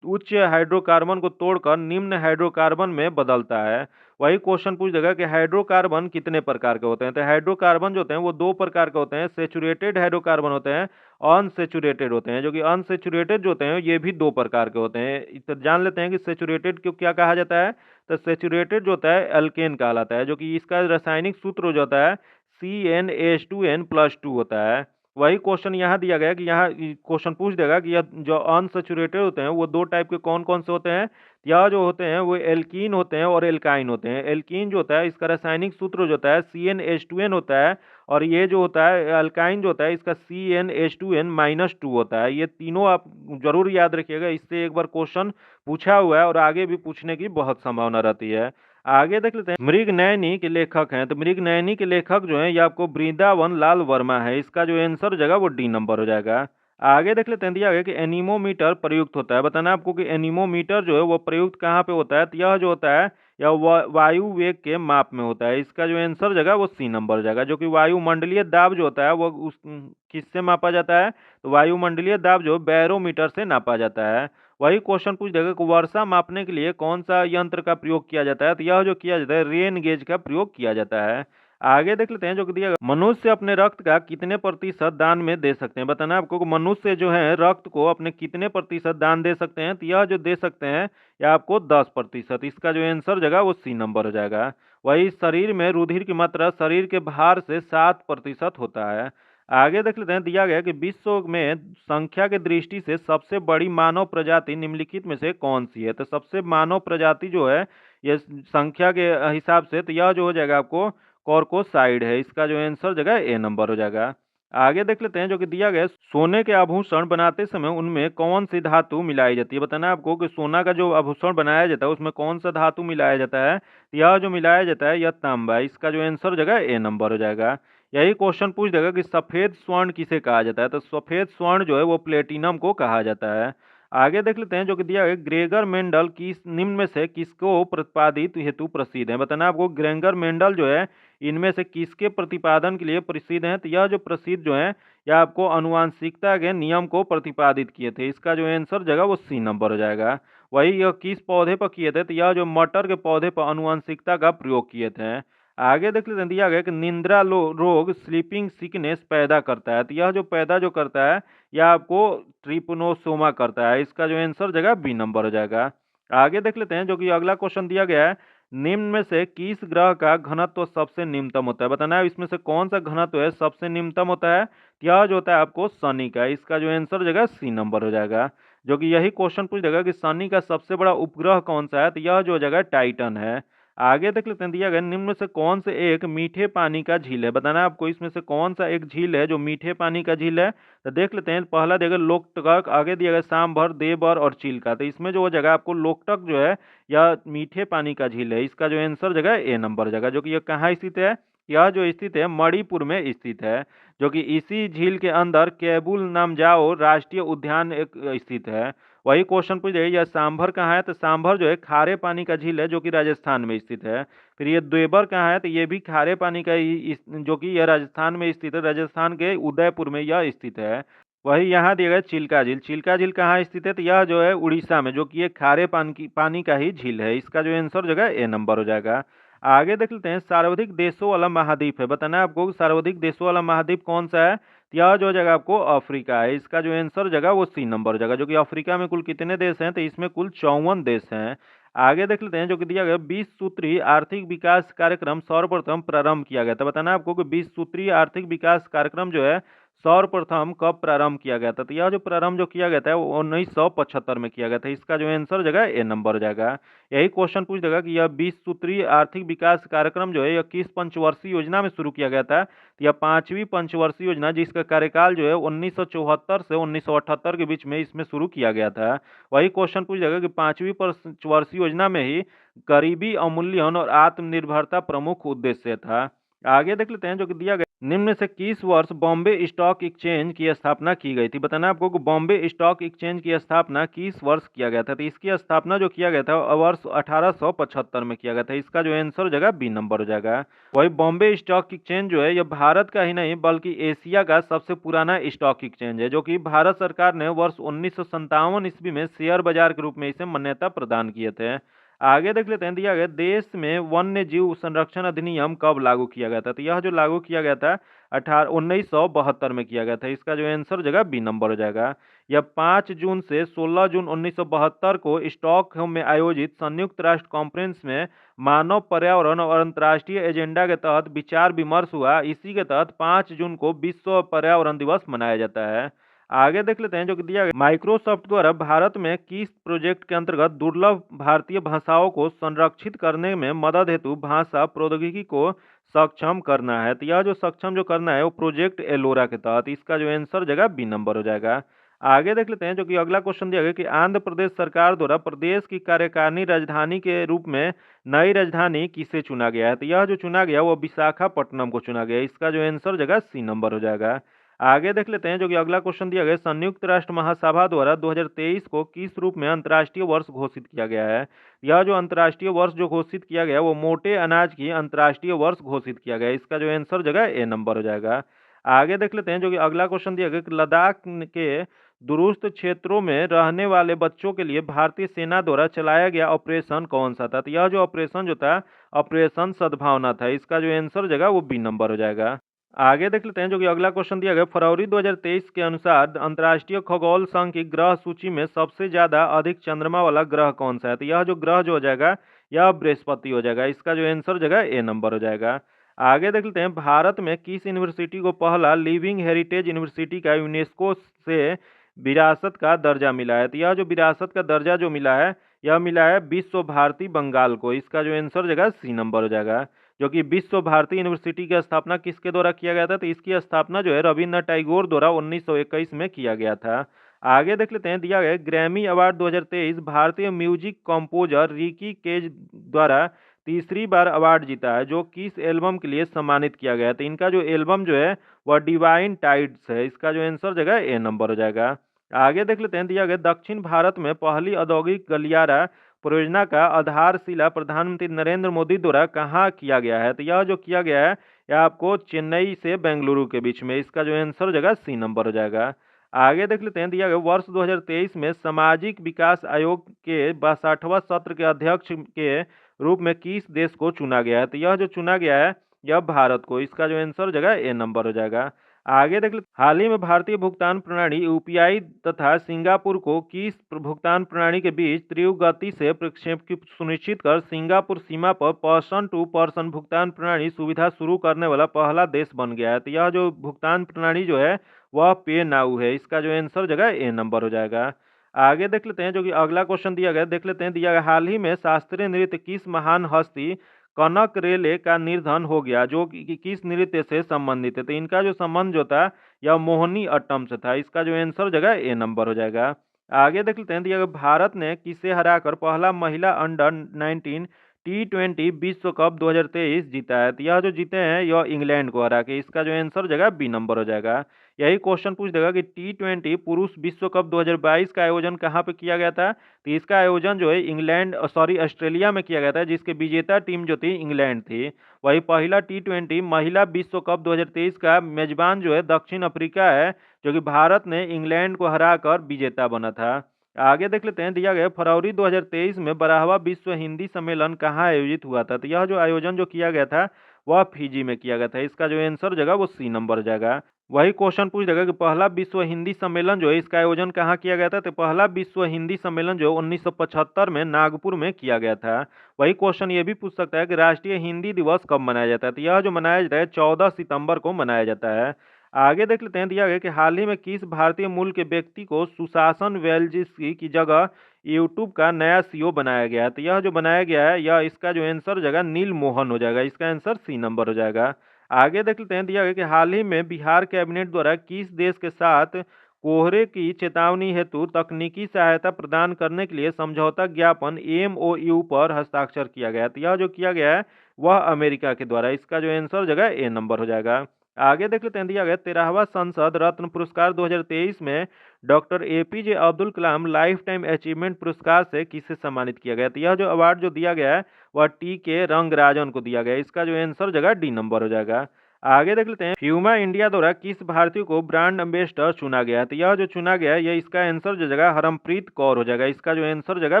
Speaker 1: उच्च हाइड्रोकार्बन को तोड़कर निम्न हाइड्रोकार्बन में बदलता है। वही क्वेश्चन पूछ देगा कि हाइड्रोकार्बन कितने प्रकार के होते हैं। तो हाइड्रोकार्बन जो होते हैं वो 2 प्रकार के होते हैं, सेचुरेटेड हाइड्रोकार्बन होते हैं, अनसेचुरेटेड होते हैं। जो कि अनसेचुरेटेड जो होते हैं ये भी 2 प्रकार के होते हैं। तो जान लेते हैं कि सेचुरेटेड को क्या कहा जाता है। तो सेचुरेटेड जो होता है एल्केन कहलाता है। जो कि इसका रासायनिक सूत्र जो होता है CnH2n+2 होता है। वही क्वेश्चन यहाँ दिया गया कि यहाँ क्वेश्चन पूछ देगा कि यह जो अनसेचुरेटेड होते हैं वो 2 टाइप के कौन कौन से होते हैं। यह जो होते हैं वो एल्कीन होते हैं और एल्काइन होते हैं। एल्कीन जो होता है इसका रासायनिक सूत्र जो होता है CnH2n होता है, और ये जो होता है अल्काइन जो होता है इसका CnH2n-2 होता है। ये तीनों आप जरूर याद रखिएगा, इससे एक बार क्वेश्चन पूछा हुआ है और आगे भी पूछने की बहुत संभावना रहती है। आगे देख लेते हैं, मृगनयनी के लेखक हैं। तो मृगनयनी के लेखक जो है ये आपको वृंदावन लाल वर्मा है। इसका जो आंसर हो जाएगा वो डी नंबर हो जाएगा। आगे देख लेते हैं, दिया गया कि एनीमोमीटर प्रयुक्त होता है। बताना आपको कि एनीमोमीटर जो है वो प्रयुक्त कहाँ पे होता है। तो यह जो होता है यह वायु वेग के माप में होता है। इसका जो आंसर हो जाएगा वो सी नंबर हो जाएगा। जो कि वायुमंडलीय दाब जो होता है वो उस किससे मापा जाता है। तो वायुमंडलीय दाब जो बैरोमीटर से नापा जाता है। वही क्वेश्चन पूछ देगा कि वर्षा मापने के लिए कौन सा यंत्र का प्रयोग किया जाता है। तो यह जो किया जाता है रेन गेज का प्रयोग किया जाता है। आगे देख लेते हैं, जो कि दिया मनुष्य अपने रक्त का कितने प्रतिशत दान में दे सकते हैं। बताना आपको कि मनुष्य जो है रक्त को अपने कितने प्रतिशत दान दे सकते हैं। तो यह जो दे सकते हैं यह आपको 10%। इसका जो आंसर जगह वो सी नंबर हो जाएगा। वही शरीर में रुधिर की मात्रा शरीर के भार से 7% होता है। आगे देख लेते हैं, दिया गया कि विश्व में संख्या के दृष्टि से सबसे बड़ी मानव प्रजाति निम्नलिखित में से कौन सी है। तो सबसे मानव प्रजाति जो है ये संख्या के हिसाब से, तो यह जो हो जाएगा आपको कॉर्कोसाइड है। इसका जो आंसर जगह ए नंबर हो जाएगा। आगे देख लेते हैं, जो कि दिया गया सोने के आभूषण बनाते समय उनमें कौन सी धातु मिलाई जाती है। बताना आपको कि सोना का जो आभूषण बनाया जाता है उसमें कौन सा धातु मिलाया जाता है। यह जो मिलाया जाता है यह तांबा। इसका जो आंसर जगह ए नंबर हो जाएगा। यही क्वेश्चन पूछ देगा कि सफेद स्वर्ण किसे कहा जाता है। तो सफेद स्वर्ण जो है वो प्लेटिनम को कहा जाता है। आगे देख लेते हैं, जो कि दिया है ग्रेगर मेंडल किस निम्न में से किसको प्रतिपादित हेतु प्रसिद्ध है। बताना आपको ग्रेगर मेंडल जो है इनमें से किसके प्रतिपादन के लिए प्रसिद्ध है। तो यह जो प्रसिद्ध जो है यह आपको अनुवांशिकता के नियम को प्रतिपादित किए थे। इसका जो आंसर जगह वो सी नंबर हो जाएगा। वही यह किस पौधे पर किए थे। तो यह जो मटर के पौधे पर अनुवांशिकता का प्रयोग किए थे। आगे देख लेते हैं, दिया गया कि निद्रा रोग स्लीपिंग सिकनेस पैदा करता है, तो यह जो पैदा जो करता है यह आपको ट्रिपनोसोमा करता है। इसका जो आंसर जगह बी नंबर हो जाएगा। आगे देख लेते हैं, जो कि अगला क्वेश्चन दिया गया है, निम्न में से किस ग्रह का घनत्व सबसे निम्नतम होता है? बताना है इसमें से कौन सा घनत्व है सबसे निम्नतम होता है। यह जो होता है आपको शनि का। इसका जो आंसर जगह सी नंबर हो जाएगा। जो कि यही क्वेश्चन पूछ देगा कि शनि का सबसे बड़ा उपग्रह कौन सा है, तो यह जो जगह टाइटन है। आगे देख लेते हैं, दिया गया निम्न में से कौन से एक मीठे पानी का झील है? बताना है आपको इसमें से कौन सा एक झील है जो मीठे पानी का झील है। तो देख लेते हैं, पहला दिया गया लोकटक, आगे दिया गया सांभर, देवभर और चिल्का। तो इसमें जो जगह आपको लोकटक जो है यह मीठे पानी का झील है। इसका जो आंसर जगह ए नंबर जगह, जो कि यह कहाँ स्थित है? यह जो स्थित है मणिपुर में स्थित है। जो कि इसी झील के अंदर केबुल नामजाओ राष्ट्रीय उद्यान एक स्थित है। वही क्वेश्चन पूछ जाइए, यह सांभर कहाँ है? तो सांभर जो है खारे पानी का झील है जो कि राजस्थान में स्थित है। फिर ये देवभर कहाँ है? तो ये भी खारे पानी का ही जो कि यह राजस्थान में स्थित है। राजस्थान के उदयपुर में यह स्थित है। वही यहाँ दिया गया चिल्का झील। चिल्का झील कहाँ स्थित है? तो यह जो है उड़ीसा में, जो कि ये खारे पानी का ही झील है। इसका जो आंसर जगह ए नंबर हो जाएगा। आगे देख लेते हैं, सर्वाधिक देशों वाला महाद्वीप है। बताना है आपको सर्वाधिक देशों वाला महाद्वीप कौन सा है। तो यह जो जगह आपको अफ्रीका है। इसका जो आंसर जगह वो सी नंबर जगह, जो कि अफ्रीका में कुल कितने देश हैं? तो इसमें कुल 54 देश हैं। आगे देख लेते हैं, जो कि दिया गया 20 सूत्री आर्थिक विकास कार्यक्रम सर्वप्रथम प्रारंभ किया गया था। बताना है आपको कि 20 सूत्री आर्थिक विकास कार्यक्रम जो है सर्वप्रथम कब प्रारंभ किया गया था। तो यह जो प्रारंभ जो किया गया था वो 1975 में किया गया था। इसका जो आंसर जगह ए नंबर हो जाएगा। यही क्वेश्चन पूछ देगा कि यह 20 सूत्री आर्थिक विकास कार्यक्रम जो है यह किस पंचवर्षीय योजना में शुरू किया गया था। तो यह 5वीं पंचवर्षीय योजना, जिसका कार्यकाल जो है 1974 से 1978 के बीच में इसमें शुरू किया गया था। वही क्वेश्चन पूछ देगा कि 5वीं पंचवर्षीय योजना में ही गरीबी अवमूल्यन और आत्मनिर्भरता प्रमुख उद्देश्य था। आगे देख लेते हैं, जो कि दिया गया निम्न में से किस वर्ष बॉम्बे स्टॉक एक्सचेंज की स्थापना की गई थी। बताना आपको कि बॉम्बे स्टॉक एक्सचेंज की स्थापना किस वर्ष किया गया था। तो इसकी स्थापना जो किया गया था वर्ष 1875 में किया गया था। इसका जो आंसर जगह बी नंबर हो जाएगा। वही बॉम्बे स्टॉक एक्सचेंज जो है यह भारत का ही नहीं बल्कि एशिया का सबसे पुराना स्टॉक एक्सचेंज है, जो कि भारत सरकार ने वर्ष 1957 ईस्वी में शेयर बाजार के रूप में इसे मान्यता प्रदान किए थे। आगे देख लेते हैं, दिया गया देश में वन्य जीव संरक्षण अधिनियम कब लागू किया गया था। तो यह जो लागू किया गया था 1972 में किया गया था। इसका जो आंसर जगह बी नंबर हो जाएगा। यह 5 जून से 16 जून 1972 को स्टॉकहोम में आयोजित संयुक्त राष्ट्र कॉन्फ्रेंस में मानव पर्यावरण और अंतर्राष्ट्रीय एजेंडा के तहत विचार विमर्श हुआ। इसी के तहत 5 जून को विश्व पर्यावरण दिवस मनाया जाता है। आगे देख लेते हैं, जो कि दिया गया माइक्रोसॉफ्ट द्वारा भारत में किस प्रोजेक्ट के अंतर्गत दुर्लभ भारतीय भाषाओं को संरक्षित करने में मदद हेतु भाषा प्रौद्योगिकी को सक्षम करना है। तो यह जो सक्षम जो करना है वो प्रोजेक्ट एलोरा के तहत। इसका जो आंसर जगह बी नंबर हो जाएगा। आगे देख लेते हैं, जो कि अगला क्वेश्चन दिया गया कि आंध्र प्रदेश सरकार द्वारा प्रदेश की कार्यकारिणी राजधानी के रूप में नई राजधानी किसे चुना गया है। तो यह जो चुना गया वो विशाखापट्टनम को चुना गया। इसका जो आंसर जगह सी नंबर हो जाएगा। आगे देख लेते हैं, जो कि अगला क्वेश्चन दिया गया संयुक्त राष्ट्र महासभा द्वारा 2023 को किस रूप में अंतर्राष्ट्रीय वर्ष घोषित किया गया है। यह जो अंतर्राष्ट्रीय वर्ष जो घोषित किया गया वो मोटे अनाज की अंतर्राष्ट्रीय वर्ष घोषित किया गया। इसका जो आंसर जगह ए नंबर हो जाएगा। आगे देख लेते हैं, जो कि अगला क्वेश्चन दिया गया कि लद्दाख के दूरस्थ क्षेत्रों में रहने वाले बच्चों के लिए भारतीय सेना द्वारा चलाया गया ऑपरेशन कौन सा था। तो यह जो ऑपरेशन जो था ऑपरेशन सद्भावना था। इसका जो आंसर जगह वो बी नंबर हो जाएगा। आगे देख लेते हैं, जो कि अगला क्वेश्चन दिया गया फरवरी 2023 के अनुसार अंतर्राष्ट्रीय खगोल संघ की ग्रह सूची में सबसे ज्यादा अधिक चंद्रमा वाला ग्रह कौन सा है। तो यह जो ग्रह जो हो जाएगा यह बृहस्पति हो जाएगा। इसका जो आंसर जगह ए नंबर हो जाएगा। आगे देख लेते हैं, भारत में किस यूनिवर्सिटी को पहला लिविंग हेरिटेज यूनिवर्सिटी का यूनेस्को से विरासत का दर्जा मिला है। तो यह जो विरासत का दर्जा जो मिला है यह मिला है विश्व भारती बंगाल को। इसका जो आंसर जगह सी नंबर हो जाएगा। जो कि विश्व भारती यूनिवर्सिटी की स्थापना किसके द्वारा किया गया था। तो इसकी स्थापना जो है रविन्द्रनाथ टैगोर द्वारा 1921 में किया गया था। आगे देख लेते हैं, दिया गया ग्रैमी अवार्ड 2023 भारतीय म्यूजिक कंपोजर रिकी केज द्वारा तीसरी बार अवार्ड जीता है, जो किस एल्बम के लिए सम्मानित किया गया है। तो इनका जो एल्बम जो है वह डिवाइन टाइड्स है। इसका जो आंसर जगह ए नंबर हो जाएगा। आगे देख लेते हैं, दिया गया दक्षिण भारत में पहली औद्योगिक गलियारा परियोजना का आधारशिला प्रधानमंत्री नरेंद्र मोदी द्वारा कहाँ किया गया है। तो यह जो किया गया है यह आपको चेन्नई से बेंगलुरु के बीच में। इसका जो आंसर जगह सी नंबर हो जाएगा। आगे देख लेते हैं, दिया गया वर्ष 2023 में सामाजिक विकास आयोग के 62वां सत्र के अध्यक्ष के रूप में किस देश को चुना गया है? तो यह जो चुना गया है यह भारत को। इसका जो आंसर हो जाएगा ए नंबर हो जाएगा। आगे देख लेते हाल ही में भारतीय भुगतान प्रणाली यूपीआई तथा सिंगापुर को किस भुगतान प्रणाली के बीच तीव्र गति से प्रक्षेप की सुनिश्चित कर सिंगापुर सीमा पर पर्सन टू पर्सन भुगतान प्रणाली सुविधा शुरू करने वाला पहला देश बन गया है। तो यह जो भुगतान प्रणाली जो है वह पे नाउ है। इसका जो आंसर जगह ए नंबर हो जाएगा। आगे देख लेते हैं जो कि अगला क्वेश्चन दिया गया, देख लेते हैं दिया गया हाल ही में शास्त्रीय नृत्य किस महान हस्ती कनक रेले का निधन हो गया, जो कि किस नृत्य से संबंधित है? तो इनका जो संबंध जो था यह मोहिनी अट्टम से था। इसका जो आंसर जगह ए नंबर हो जाएगा। आगे देख लेते हैं दिया गया भारत ने किसे हराकर पहला महिला अंडर 19 T20 विश्व कप 2023 जीता है? तो यह जो जीते हैं यह इंग्लैंड को हरा के। इसका जो आंसर जगह बी नंबर हो जाएगा। यही क्वेश्चन पूछ देगा कि T20 पुरुष विश्व कप 2022 का आयोजन कहाँ पे किया गया था? तो इसका आयोजन जो है ऑस्ट्रेलिया में किया गया था, जिसके विजेता टीम जो थी इंग्लैंड थी। वही पहला T20 महिला विश्व कप 2023 का मेजबान जो है दक्षिण अफ्रीका है, जो कि भारत ने इंग्लैंड को हराकर विजेता बना था। आगे देख लेते हैं दिया गया फरवरी 2023 में 12वां विश्व हिंदी सम्मेलन कहाँ आयोजित हुआ था? तो यह जो आयोजन जो किया गया था वह फिजी में किया गया था। इसका जो आंसर जगह वो सी नंबर हो जाएगा। वही क्वेश्चन पूछ देगा कि पहला विश्व हिंदी सम्मेलन जो है इसका आयोजन कहाँ किया गया था? तो पहला विश्व हिंदी सम्मेलन जो 1975 में नागपुर में किया गया था। वही क्वेश्चन ये भी पूछ सकता है कि राष्ट्रीय हिंदी दिवस कब मनाया जाता है? तो यह जो मनाया जाता है 14 सितंबर को मनाया जाता है। आगे देख लेते हैं दिया गया कि हाल ही में किस भारतीय मूल के व्यक्ति को सुशासन वेल्जिस्की की जगह यूट्यूब का नया सीईओ बनाया गया है? तो यह जो बनाया गया है यह इसका जो आंसर जगह नील मोहन हो जाएगा। इसका आंसर सी नंबर हो जाएगा। आगे देख लेते हैं दिया गया कि हाल ही में बिहार कैबिनेट द्वारा किस देश के साथ कोहरे की चेतावनी हेतु तकनीकी सहायता प्रदान करने के लिए समझौता ज्ञापन MOU पर हस्ताक्षर किया गया? तो यह जो किया गया है वह अमेरिका के द्वारा। इसका जो आंसर जगह ए नंबर हो जाएगा। आगे देख लेते हैं दिया गया 13वां संसद रत्न पुरस्कार 2023 में doctor APJ Abdul Kalam life time achievement पुरस्कार से किसे सम्मानित किया गया? तो यह जो अवार्ड जो दिया गया है वह TK रंगराजन को दिया गया। इसका जो आंसर जगह डी नंबर हो जाएगा। आगे देख लेते हैं फ्यूमा इंडिया द्वारा किस भारतीय को ब्रांड एम्बेसडर चुना गया है? तो यह जो चुना गया है यह इसका आंसर जो जगह हरमप्रीत कौर हो जाएगा। इसका जो आंसर जगह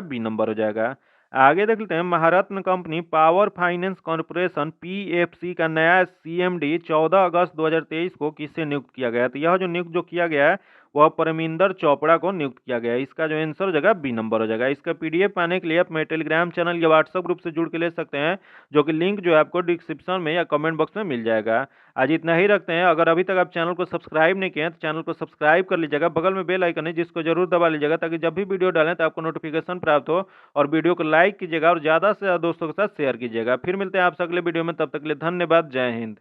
Speaker 1: बी नंबर हो जाएगा। आगे देख लेते हैं Maharatna company power finance corporation PFC का नया CMD 14 अगस्त 2023 को किससे नियुक्त किया गया? तो यह जो नियुक्त जो किया गया है वह परमिंदर चोपड़ा को नियुक्त किया गया है। इसका जो आंसर जगह बी नंबर हो जाएगा। इसका PDF पाने के लिए आप मेरे टेलीग्राम चैनल या व्हाट्सएप ग्रुप से जुड़ के ले सकते हैं, जो कि लिंक जो है आपको डिस्क्रिप्शन में या कमेंट बॉक्स में मिल जाएगा। आज इतना ही रखते हैं। अगर अभी तक आप चैनल को सब्सक्राइब नहीं किए हैं तो चैनल को सब्सक्राइब कर लीजिएगा। बगल में बेल आइकन है जिसको जरूर दबा लीजिएगा, ताकि जब भी वीडियो डालें तो आपको नोटिफिकेशन प्राप्त हो। और वीडियो को लाइक कीजिएगा और ज़्यादा से ज़्यादा दोस्तों के साथ शेयर कीजिएगा। फिर मिलते हैं आपसे अगले वीडियो में, तब तक के लिए धन्यवाद। जय हिंद।